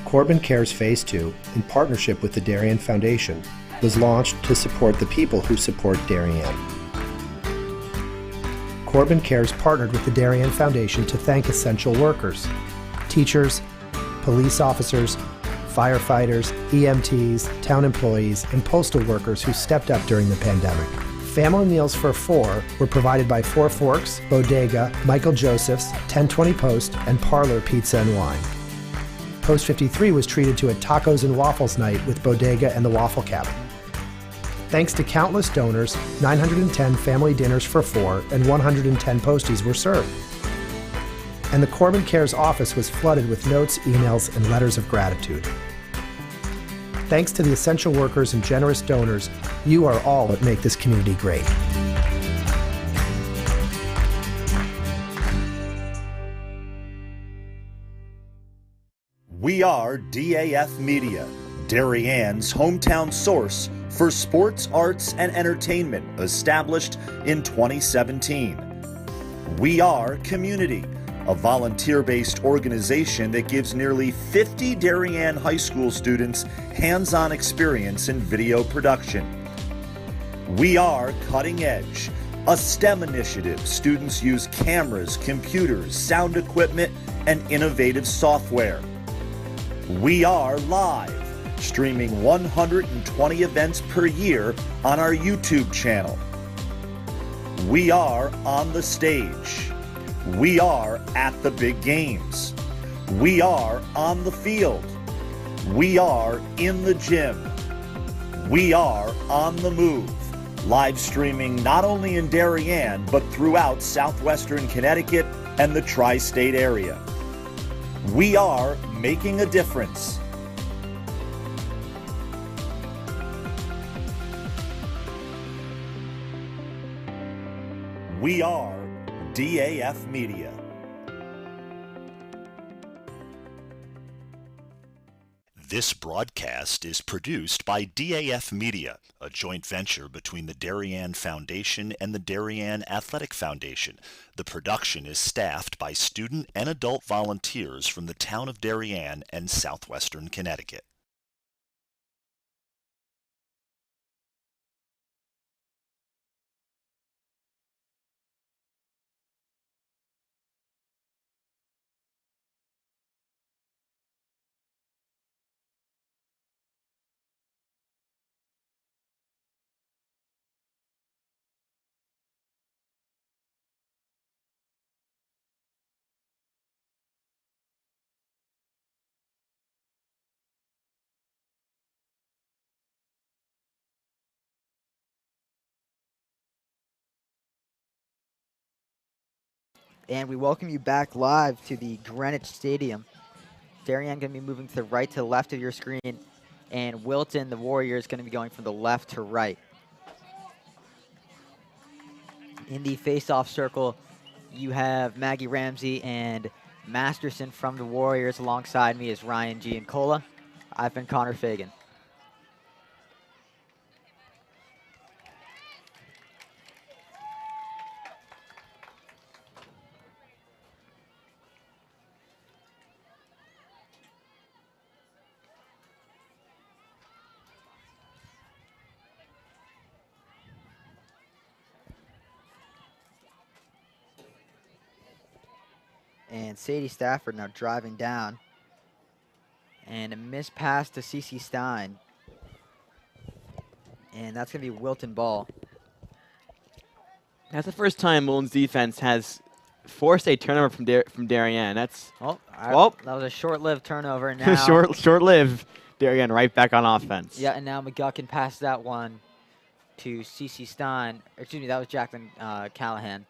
Corbin Cares Phase 2, in partnership with the Darien Foundation, was launched to support the people who support Darien. Corbin Cares partnered with the Darien Foundation to thank essential workers, teachers, police officers, firefighters, EMTs, town employees, and postal workers who stepped up during the pandemic. Family meals for four were provided by Four Forks, Bodega, Michael Joseph's, 1020 Post, and Parlor Pizza and Wine. Post 53 was treated to a tacos and waffles night with Bodega and the Waffle Cabin. Thanks to countless donors, 910 family dinners for four and 110 posties were served. And the Corbin Cares office was flooded with notes, emails, and letters of gratitude. Thanks to the essential workers and generous donors, you are all that make this community great. We are DAF Media, Darien's hometown source for sports, arts, and entertainment, established in 2017. We are Community, a volunteer-based organization that gives nearly 50 Darien High School students hands-on experience in video production. We are Cutting Edge, a STEM initiative. Students use cameras, computers, sound equipment, and innovative software. We are Live, streaming 120 events per year on our YouTube channel. We are On the Stage. We are At the Big Games. We are On the Field. We are In the Gym. We are On the Move, live streaming not only in Darien, but throughout southwestern Connecticut and the tri-state area. We are Making a Difference. We are DAF Media. This broadcast is produced by DAF Media, a joint venture between the Darien Foundation and the Darien Athletic Foundation. The production is staffed by student and adult volunteers from the town of Darien and southwestern Connecticut. And we welcome you back live to the Greenwich Stadium. Darien going to be moving to the right to the left of your screen. And Wilton, the Warrior, is going to be going from the left to right. In the face-off circle, you have Maggie Ramsey and Masterson from the Warriors. Alongside me is Ryan Giancola. I've been Connor Fagan. And Sadie Stafford now driving down. And a missed pass to CeCe Stein. And that's going to be Wilton ball. That's the first time Wilton's defense has forced a turnover from Darien. That's that was a short-lived turnover. Now short-lived. Darien right back on offense. Yeah, and now McGuckin passed that one to CeCe Stein. Excuse me, that was Jacqueline Callahan.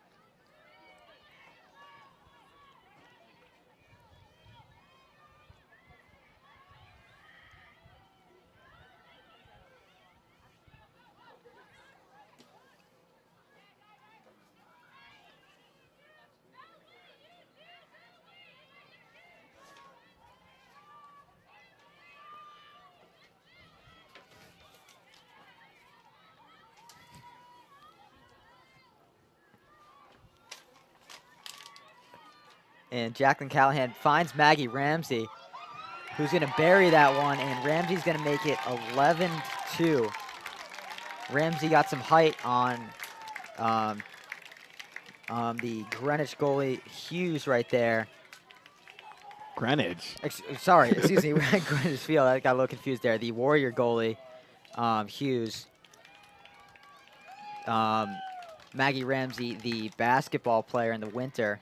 And Jacqueline Callahan finds Maggie Ramsey, who's going to bury that one, and Ramsey's going to make it 11-2. Ramsey got some height on the Greenwich goalie, Hughes, right there. Greenwich? Excuse me, Greenwich Field. I got a little confused there. The Warrior goalie, Hughes. Maggie Ramsey, the basketball player in the winter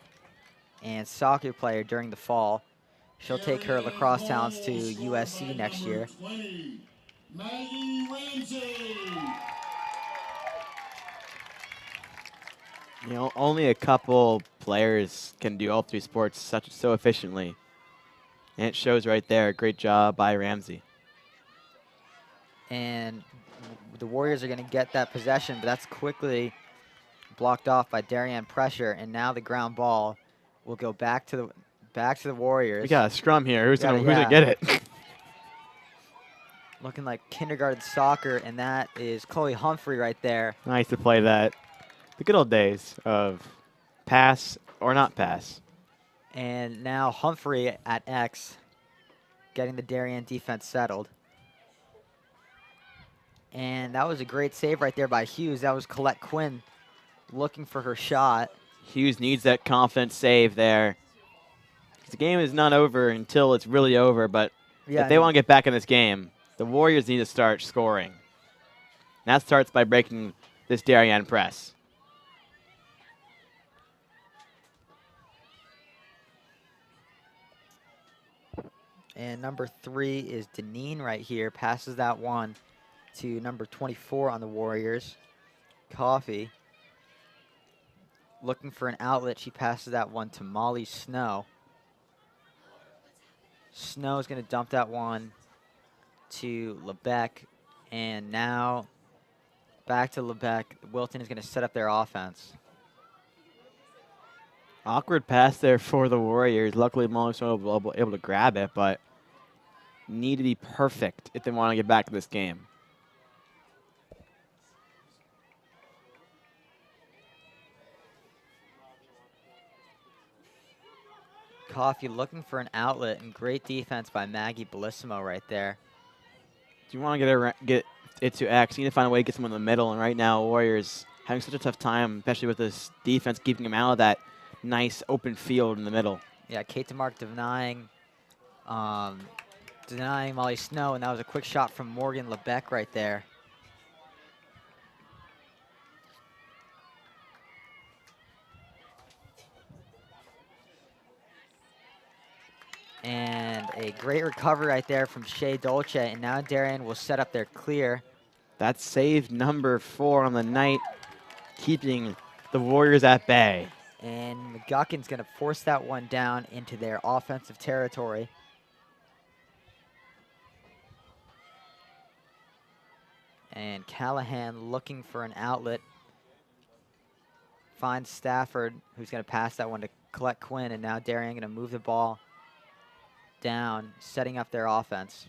and soccer player during the fall. She'll take her lacrosse talents to USC next year. 20, Maggie Ramsey. You know, only a couple players can do all three sports so efficiently. And it shows right there. Great job by Ramsey. And the Warriors are going to get that possession, but that's quickly blocked off by Darien pressure. And now the ground ball will go back to the Warriors. We got a scrum here. Who's gonna get it? Looking like kindergarten soccer, and that is Chloe Humphrey right there. Nice to play that. The good old days of pass or not pass. And now Humphrey at X, getting the Darien defense settled. And that was a great save right there by Hughes. That was Colette Quinn looking for her shot. Hughes needs that confident save there. The game is not over until it's really over, but if they want to get back in this game, the Warriors need to start scoring. And that starts by breaking this Darien press. And number 3 is Deneen right here. Passes that one to number 24 on the Warriors, Coffee. Looking for an outlet, she passes that one to Molly Snow. Snow is going to dump that one to Lebec. And now back to Lebec. Wilton is going to set up their offense. Awkward pass there for the Warriors. Luckily, Molly Snow was able to grab it, but need to be perfect if they want to get back to this game. Coffee looking for an outlet, and great defense by Maggie Bellissimo right there. Do you want to get it to X? You need to find a way to get someone in the middle, and right now Warriors having such a tough time, especially with this defense keeping them out of that nice open field in the middle. Yeah, Kate DeMarc denying Molly Snow, and that was a quick shot from Morgan Lebec right there. And a great recovery right there from Shea Dolce, and now Darien will set up their clear. That's save number 4 on the night, keeping the Warriors at bay. And McGuckin's going to force that one down into their offensive territory. And Callahan looking for an outlet. Finds Stafford, who's going to pass that one to collect Quinn, and now Darien going to move the ball down, setting up their offense.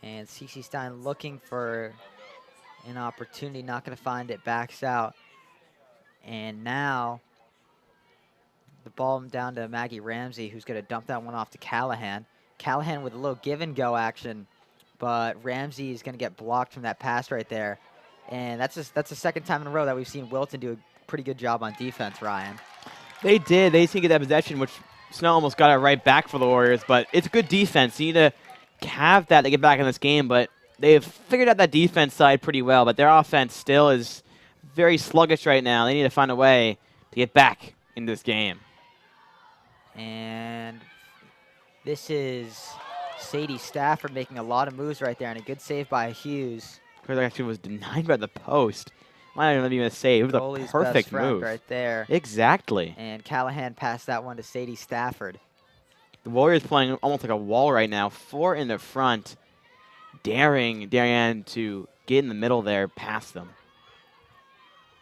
And CC Stein looking for an opportunity, not going to find it, backs out. And now the ball down to Maggie Ramsey, who's going to dump that one off to Callahan. Callahan with a little give and go action, but Ramsey is going to get blocked from that pass right there. And that's the second time in a row that we've seen Wilton do a pretty good job on defense, Ryan. They did. They seemed to get that possession, which Snow almost got it right back for the Warriors, but it's good defense. You need to have that to get back in this game, but they've figured out that defense side pretty well, but their offense still is very sluggish right now. They need to find a way to get back in this game. And this is Sadie Stafford making a lot of moves right there, and a good save by Hughes. That actually was denied by the post. Might not even a save. It was Goalie's a perfect best friend move. right there. Exactly. And Callahan passed that one to Sadie Stafford. The Warriors playing almost like a wall right now. 4 in the front, daring Darien to get in the middle there, past them.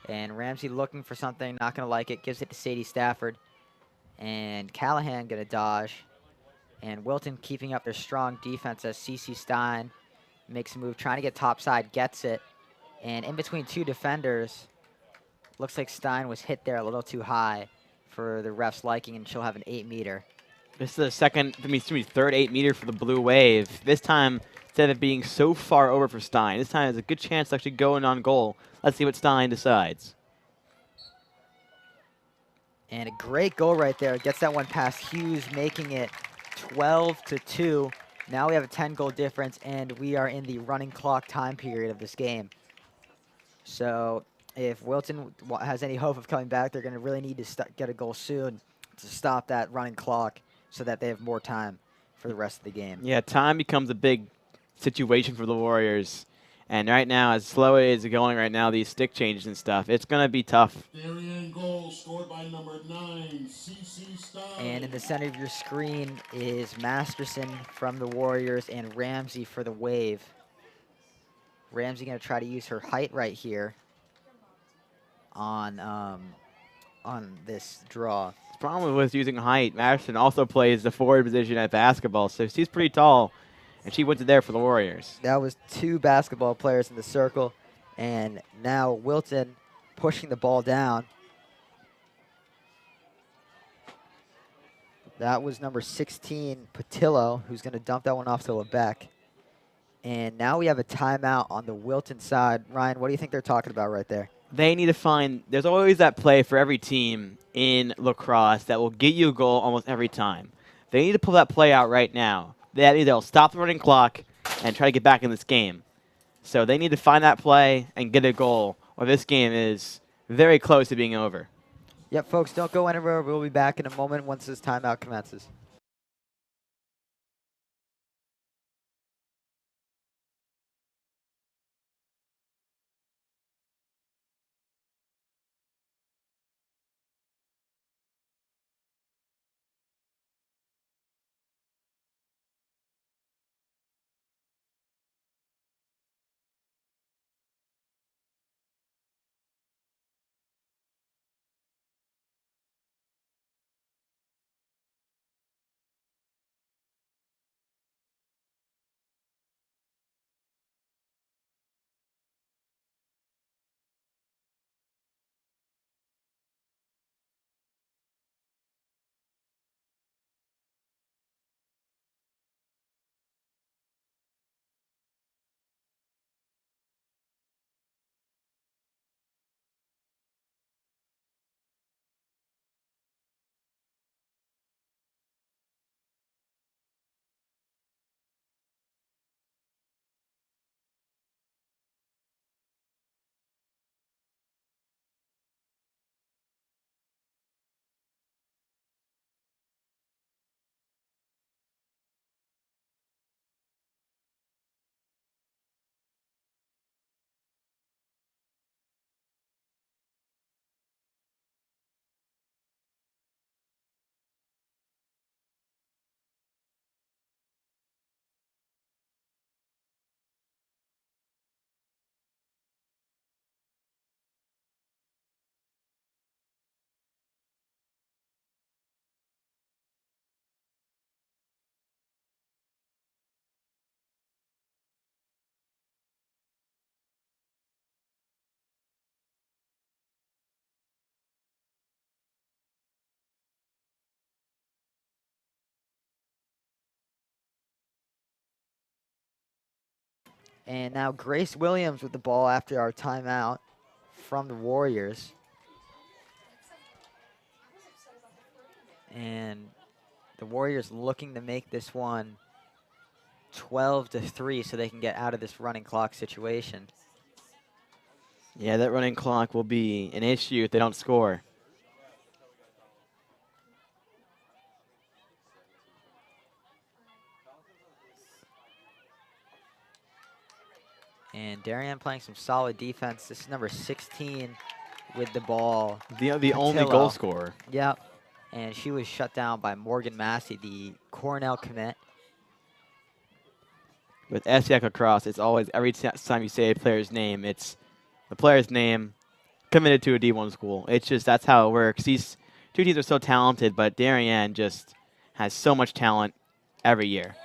And Ramsey looking for something, not going to like it, gives it to Sadie Stafford. And Callahan going to dodge. And Wilton keeping up their strong defense as CC Stein makes a move, trying to get topside, gets it. And in between two defenders, looks like Stein was hit there a little too high for the ref's liking, and she'll have an 8-meter. This is the third 8-meter for the Blue Wave. This time, instead of it being so far over for Stein, this time has a good chance to actually go in on goal. Let's see what Stein decides. And a great goal right there. Gets that one past Hughes, making it 12-2. Now we have a 10-goal difference, and we are in the running clock time period of this game. So if Wilton has any hope of coming back, they're going to really need to get a goal soon to stop that running clock so that they have more time for the rest of the game. Yeah, time becomes a big situation for the Warriors. And right now, as slow as it's going right now, these stick changes and stuff, it's going to be tough. Darien goal scored by number 9, CC Stein. And in the center of your screen is Masterson from the Warriors and Ramsey for the Wave. Ramsey going to try to use her height right here on this draw. The problem with using height, Masterson also plays the forward position at basketball, so she's pretty tall, and she went to there for the Warriors. That was 2 basketball players in the circle, and now Wilton pushing the ball down. That was number 16, Patillo, who's going to dump that one off to Lebec. And now we have a timeout on the Wilton side. Ryan, what do you think they're talking about right there? They need to find, there's always that play for every team in lacrosse that will get you a goal almost every time. They need to pull that play out right now. They'll stop the running clock and try to get back in this game. So they need to find that play and get a goal, or this game is very close to being over. Yep, folks, don't go anywhere. We'll be back in a moment once this timeout commences. And now Grace Williams with the ball after our timeout from the Warriors. And the Warriors looking to make this one 12-3 so they can get out of this running clock situation. Yeah, that running clock will be an issue if they don't score. And Darien playing some solid defense. This is number 16 with the ball. The only goal scorer. Yep. And she was shut down by Morgan Massey, the Cornell commit. With FCIAC Lacrosse, it's always, every time you say a player's name, it's the player's name committed to a D1 school. It's just, that's how it works. These two teams are so talented, but Darien just has so much talent every year.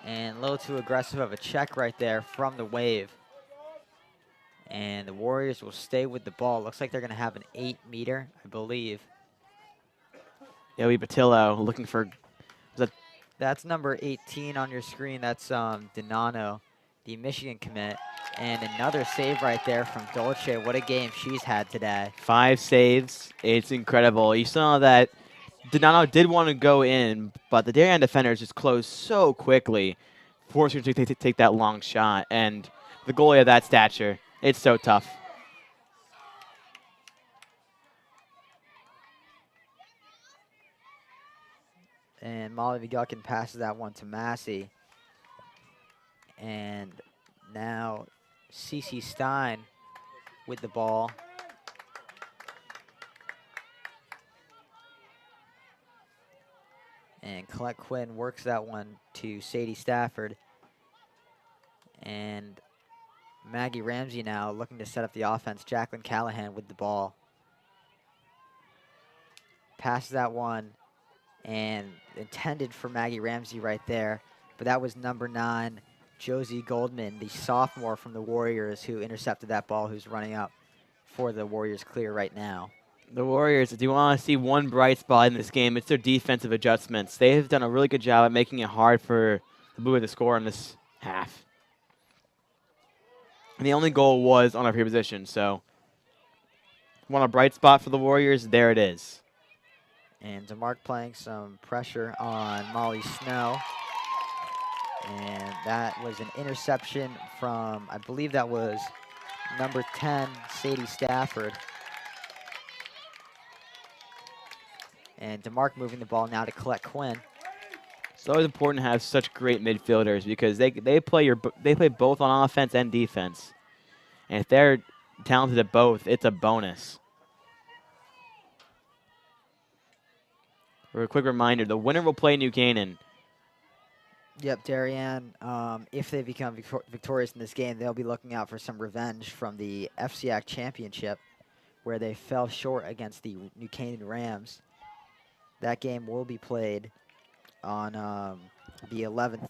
And a little too aggressive of a check right there from the Wave. And the Warriors will stay with the ball. Looks like they're going to have an 8-meter, I believe. Yowie Patillo looking for, That's number 18 on your screen. That's Donano, the Michigan commit. And another save right there from Dolce. What a game she's had today. 5 saves. It's incredible. You saw that Donano did want to go in, but the Darien defenders just closed so quickly, forcing her to take that long shot. And the goalie of that stature, it's so tough. And Molly McGuckin passes that one to Massey. And now CC Stein with the ball. And Colette Quinn works that one to Sadie Stafford. And Maggie Ramsey now looking to set up the offense. Jacqueline Callahan with the ball. Passes that one. And intended for Maggie Ramsey right there. But that was number 9, Josie Goldman, the sophomore from the Warriors, who intercepted that ball, who's running up for the Warriors clear right now. The Warriors, if you want to see one bright spot in this game, it's their defensive adjustments. They have done a really good job at making it hard for the Blue to score in this half. And the only goal was on a free position, so want a bright spot for the Warriors? There it is. And DeMarc playing some pressure on Molly Snow. And that was an interception from, I believe that was number 10, Sadie Stafford. And DeMarc moving the ball now to Colette Quinn. It's always important to have such great midfielders because they play both on offense and defense. And if they're talented at both, it's a bonus. For a quick reminder, the winner will play New Canaan. Yep, Darien, if they become victorious in this game, they'll be looking out for some revenge from the FCIAC Championship, where they fell short against the New Canaan Rams. That game will be played on the 11th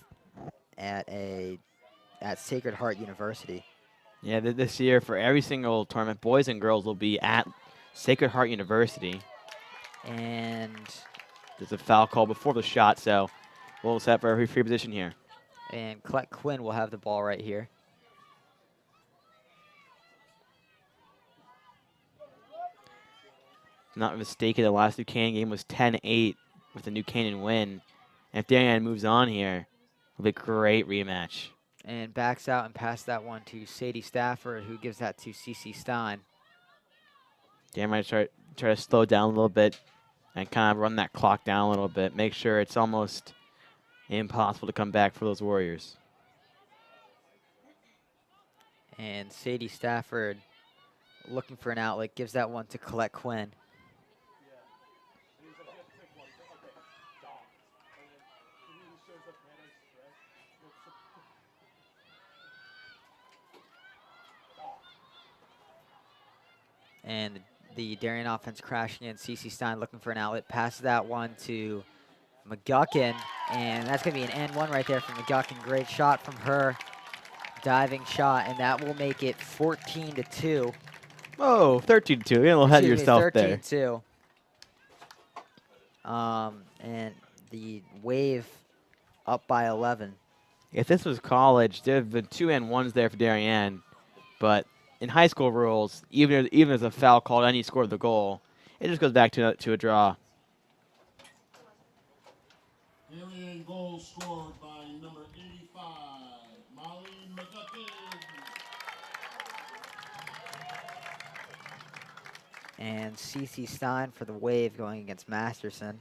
at Sacred Heart University. Yeah, this year for every single tournament, boys and girls will be at Sacred Heart University. And there's a foul call before the shot, so we'll set for every free position here. And Colette Quinn will have the ball right here. If I'm not mistaken, the last New Canaan game was 10-8 with the New Canaan win. And if Darien moves on here, it'll be a great rematch. And backs out and passes that one to Sadie Stafford, who gives that to CC Stein. Darien might try to slow down a little bit and kind of run that clock down a little bit. Make sure it's almost impossible to come back for those Warriors. And Sadie Stafford looking for an outlet, gives that one to Colette Quinn. And the Darien offense crashing in. CC Stein looking for an outlet. Passes that one to McGuckin. And that's going to be an and one right there from McGuckin. Great shot from her. Diving shot. And that will make it 14-2. Oh, 13-2. You're a little ahead of yourself there. 13-2. And the Wave up by 11. If this was college, there have been 2-and-1s there for Darien, but in high school rules, even if there's a foul called and you scored the goal, it just goes back to a draw. Darien goal scored by number 85, Molly McGuckin. And CC Stein for the Wave going against Masterson.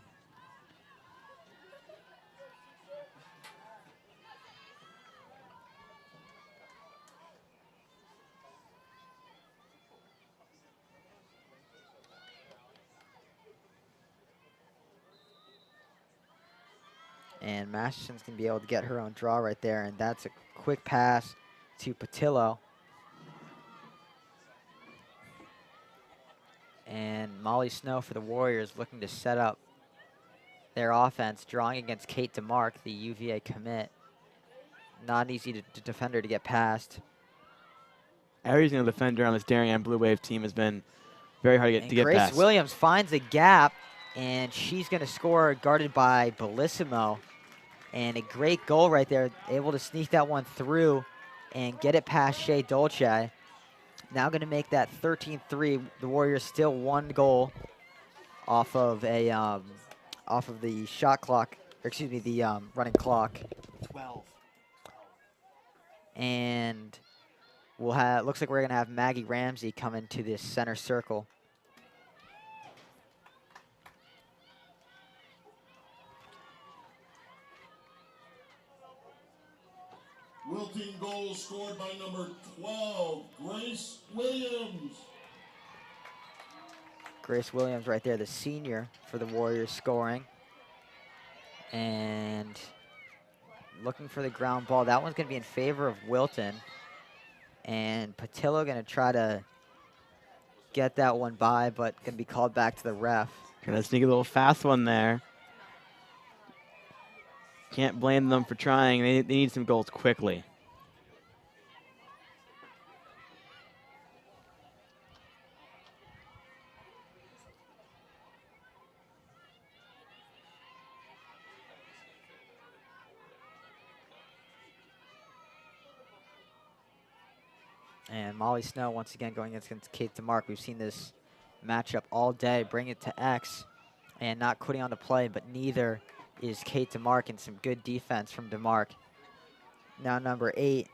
And Masterson's going to be able to get her own draw right there, and that's a quick pass to Patillo. And Molly Snow for the Warriors looking to set up their offense, drawing against Kate DeMark, the UVA commit. Not easy to defend her to get past. Every single defender on this Darien Blue Wave team has been very hard to get Grace past. Williams finds a gap, and she's going to score, guarded by Bellissimo. And a great goal right there, able to sneak that one through and get it past Shea Dolce. Now going to make that 13-3. The Warriors still 1 goal off of a off of the shot clock, or excuse me, the running clock. 12. And we'll have, looks like we're going to have Maggie Ramsey come into this center circle. Wilton goal scored by number 12, Grace Williams. Grace Williams right there, the senior for the Warriors scoring. And looking for the ground ball. That one's going to be in favor of Wilton. And Patillo going to try to get that one by, but going to be called back to the ref. Gonna sneak a little fast one there. Can't blame them for trying. They need some goals quickly. And Molly Snow once again going against Kate DeMark. We've seen this matchup all day. Bring it to X and not quitting on the play, but neither is Kate DeMark, and some good defense from DeMark. Now number 8,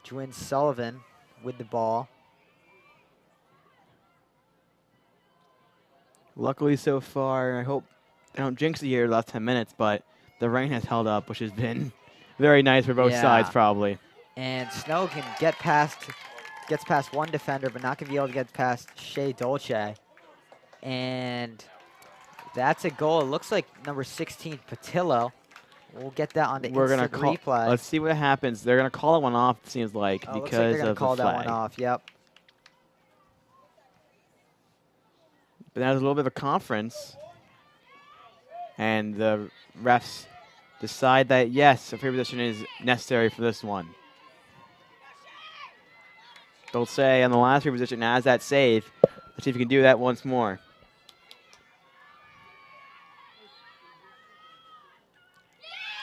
Jwin Sullivan with the ball. Luckily so far, I hope I don't jinx it here the last 10 minutes, but the rain has held up, which has been very nice for both sides probably. And Snow can get past, gets past one defender, but not going to be able to get past Shea Dolce. And that's a goal. It looks like number 16, Patillo. We'll get that on the instant replay. Let's see what happens. They're going to call that one off, it seems like, because looks like they're going to call the that flag. one off, yep. But that was a little bit of a conference. And the refs decide that, yes, a free position is necessary for this one. They'll say on the last free position has that save. Let's see if you can do that once more.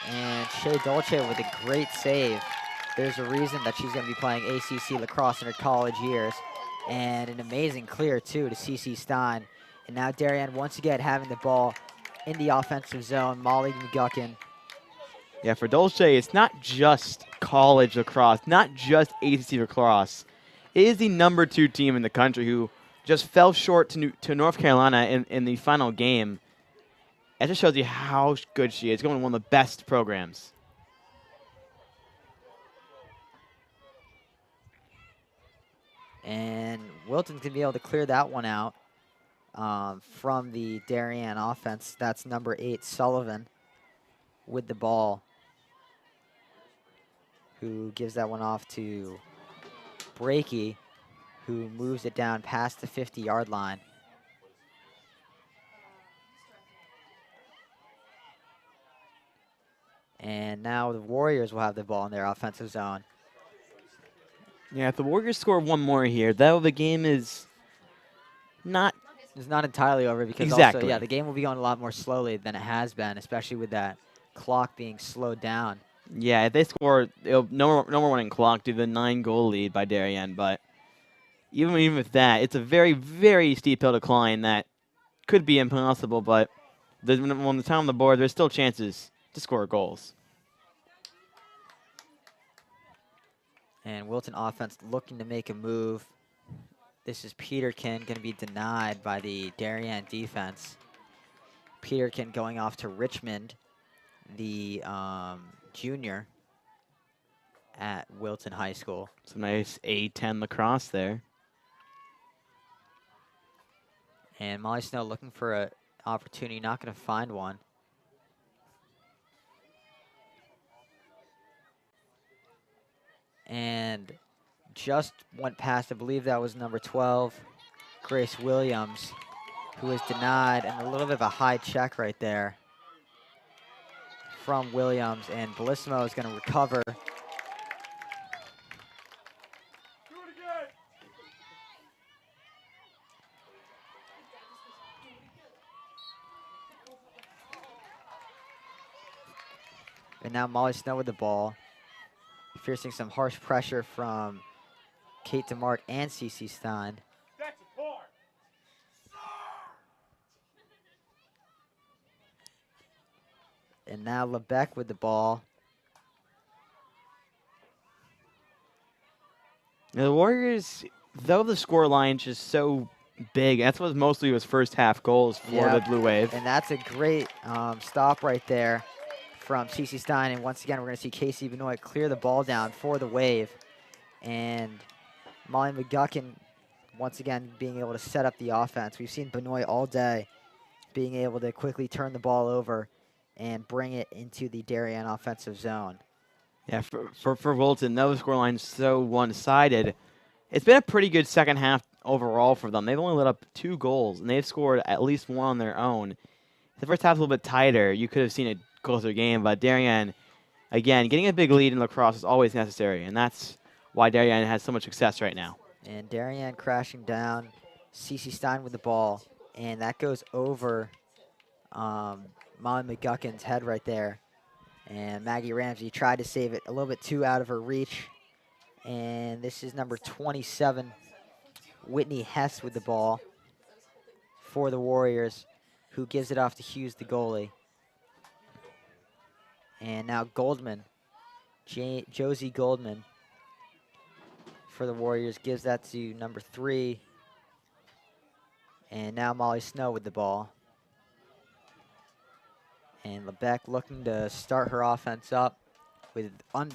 And Shea Dolce with a great save. There's a reason that she's going to be playing ACC lacrosse in her college years. And an amazing clear, too, to CC Stein. And now Darien once again having the ball in the offensive zone. Molly McGuckin. Yeah, for Dolce, it's not just college lacrosse, not just ACC lacrosse. It is the number 2 team in the country who just fell short to North Carolina in the final game. It just shows you how good she is, going to one of the best programs. And Wilton's going to be able to clear that one out from the Darien offense. That's number 8, Sullivan, with the ball, who gives that one off to Breaky, who moves it down past the 50-yard line. And now the Warriors will have the ball in their offensive zone. Yeah, if the Warriors score one more here, the game is not... It's not entirely over because exactly. also, yeah, the game will be going a lot more slowly than it has been, especially with that clock being slowed down. Yeah, if they score, no more running clock due to the 9-goal lead by Darien. But even with that, it's a very, very steep hill to climb that could be impossible. But when the time on the board, there's still chances to score goals. And Wilton offense looking to make a move. This is Peterkin going to be denied by the Darien defense. Peterkin going off to Richmond, the junior at Wilton High School. Some nice A10 lacrosse there. And Molly Snow looking for an opportunity, not going to find one. And just went past, I believe that was number 12, Grace Williams, who was denied, and a little bit of a high check right there from Williams, and Bellissimo is going to recover. And now Molly Snow with the ball, facing some harsh pressure from Kate DeMark and Cece Stein. And now Lebec with the ball. Now the Warriors, though the score line's just so big, that's what mostly was first half goals for the Blue Wave. And that's a great stop right there from Cece Stein. And once again, we're going to see Casey Benoit clear the ball down for the Wave. And Molly McGuckin, once again, being able to set up the offense. We've seen Benoit all day being able to quickly turn the ball over and bring it into the Darien offensive zone. Yeah, for Wilton, though the scoreline's so one-sided, it's been a pretty good second half overall for them. They've only let up 2 goals, and they've scored at least 1 on their own. The first half's a little bit tighter. You could have seen a closer game, but Darien, again, getting a big lead in lacrosse is always necessary, and that's why Darien has so much success right now. And Darien crashing down, Cece Stein with the ball, and that goes over Molly McGuckin's head right there. And Maggie Ramsey tried to save it a little bit too out of her reach. And this is number 27, Whitney Hess with the ball for the Warriors, who gives it off to Hughes, the goalie. And now Goldman, Josie Goldman for the Warriors, gives that to number 3. And now Molly Snow with the ball. And Lebec looking to start her offense up with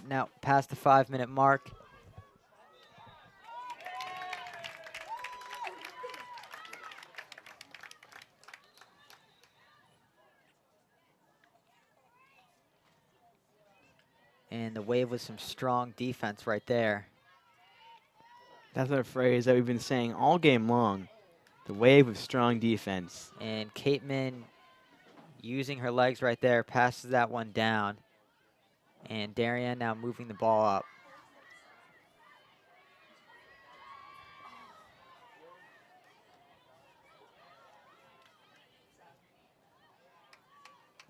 now past the 5-minute mark. And the Wave with some strong defense right there. That's a phrase that we've been saying all game long. The Wave with strong defense. And Cateman, using her legs right there, passes that one down. And Darien now moving the ball up.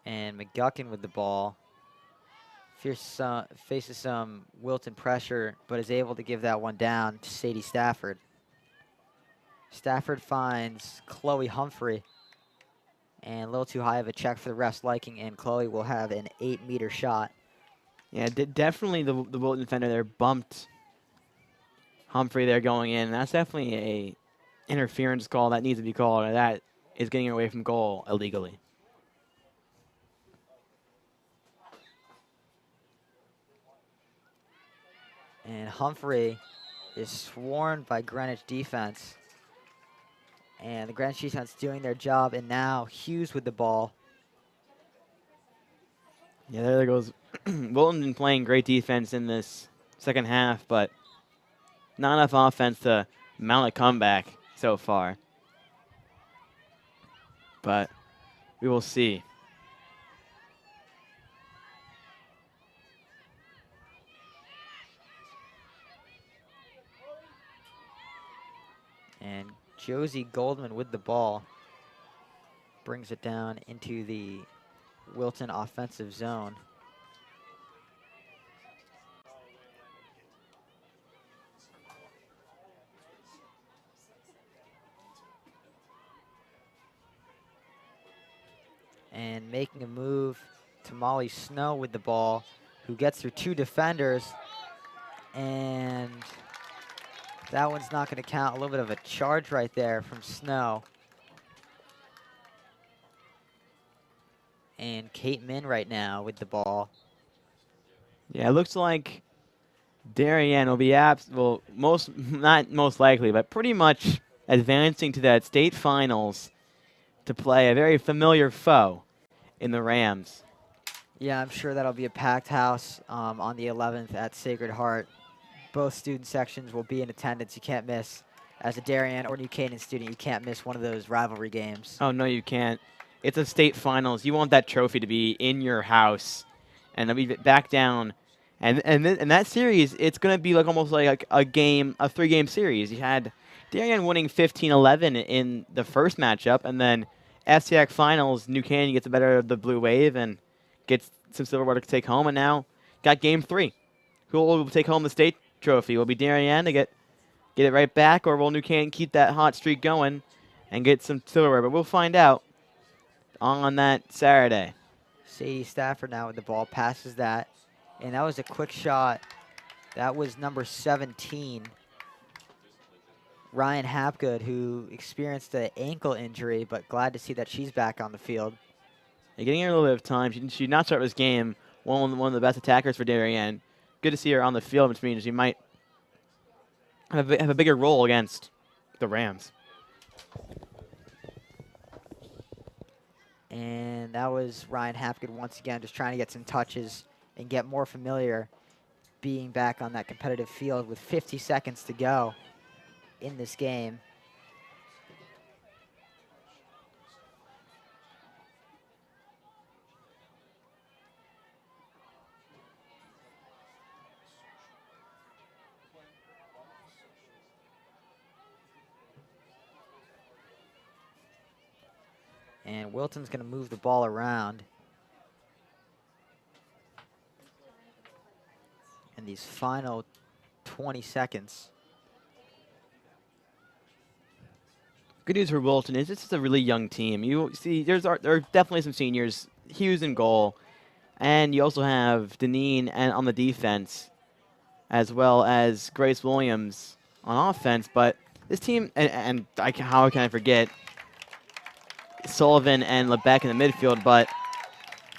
And McGuckin with the ball. Faces some Wilton pressure, but is able to give that one down to Sadie Stafford. Stafford finds Chloe Humphrey. And a little too high of a check for the ref's liking, and Chloe will have an 8-meter shot. Yeah, definitely the Wilton defender there bumped Humphrey there going in. That's definitely a interference call that needs to be called, and that is getting away from goal illegally. And Humphrey is swarmed by Greenwich defense. And the Greenwich defense doing their job, and now Hughes with the ball. Yeah, there goes. Wilton been playing great defense in this second half, but not enough offense to mount a comeback so far. But we will see. And Josie Goldman with the ball brings it down into the Wilton offensive zone. And making a move to Molly Snow with the ball, who gets through 2 defenders. And that one's not going to count. A little bit of a charge right there from Snow. And Kate Min right now with the ball. Yeah, it looks like Darien will be not most likely, but pretty much advancing to that state finals to play a very familiar foe in the Rams. Yeah, I'm sure that'll be a packed house on the 11th at Sacred Heart. Both student sections will be in attendance. You can't miss. As a Darien or New Canaan student, you can't miss one of those rivalry games. Oh, no, you can't. It's a state finals. You want that trophy to be in your house, and it'll be back down. And that series, it's going to be like almost like a 3-game series. You had Darien winning 15-11 in the first matchup, and then FCIAC finals, New Canaan gets the better of the Blue Wave and gets some silverware to take home, and now got game 3. Who will take home the state trophy? Will it be Darien to get it right back, or will New Canaan keep that hot streak going and get some silverware? But we'll find out on that Saturday. Sadie Stafford now with the ball, passes that, and that was a quick shot. That was number 17, Ryan Hapgood, who experienced an ankle injury, but glad to see that she's back on the field. You're getting her a little bit of time. She did not start this game. One of the best attackers for Darien. Good to see her on the field, which means she might have a bigger role against the Rams. And that was Ryan Hapgood once again just trying to get some touches and get more familiar being back on that competitive field with 50 seconds to go in this game. And Wilton's going to move the ball around. In these final 20 seconds. Good news for Wilton is this is a really young team. You see, there are definitely some seniors. Hughes in goal. And you also have Deneen on the defense, as well as Grace Williams on offense. But this team, how can I forget Sullivan and Lebec in the midfield, but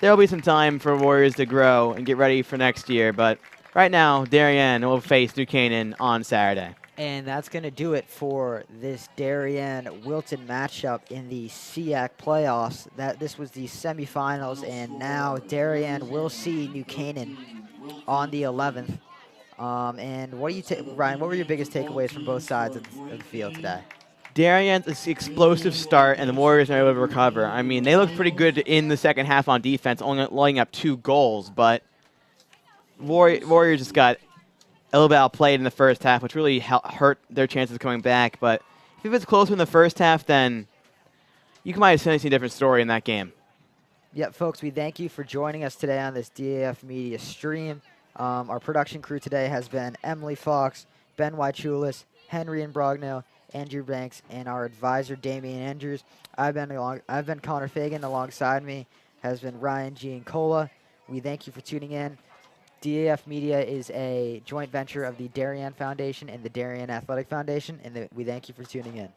there will be some time for Warriors to grow and get ready for next year. But right now, Darien will face New Canaan on Saturday. And that's going to do it for this Darien-Wilton matchup in the CIAC playoffs. This was the semifinals, and now Darien will see New Canaan on the 11th. And what do you Ryan, what were your biggest takeaways from both sides of the field today? Darien's explosive start, and the Warriors are able to recover. I mean, they looked pretty good in the second half on defense, only lighting up 2 goals, but Warriors just got a little bit outplayed in the first half, which really hurt their chances of coming back. But if it was closer in the first half, then you might have seen a different story in that game. Yep, folks, we thank you for joining us today on this DAF Media stream. Our production crew today has been Emily Fox, Ben Wychulis, Henry and Brogno, Andrew Banks, and our advisor, Damian Andrews. I've been Connor Fagan. Alongside me has been Ryan Giancola. We thank you for tuning in. DAF Media is a joint venture of the Darien Foundation and the Darien Athletic Foundation, and we thank you for tuning in.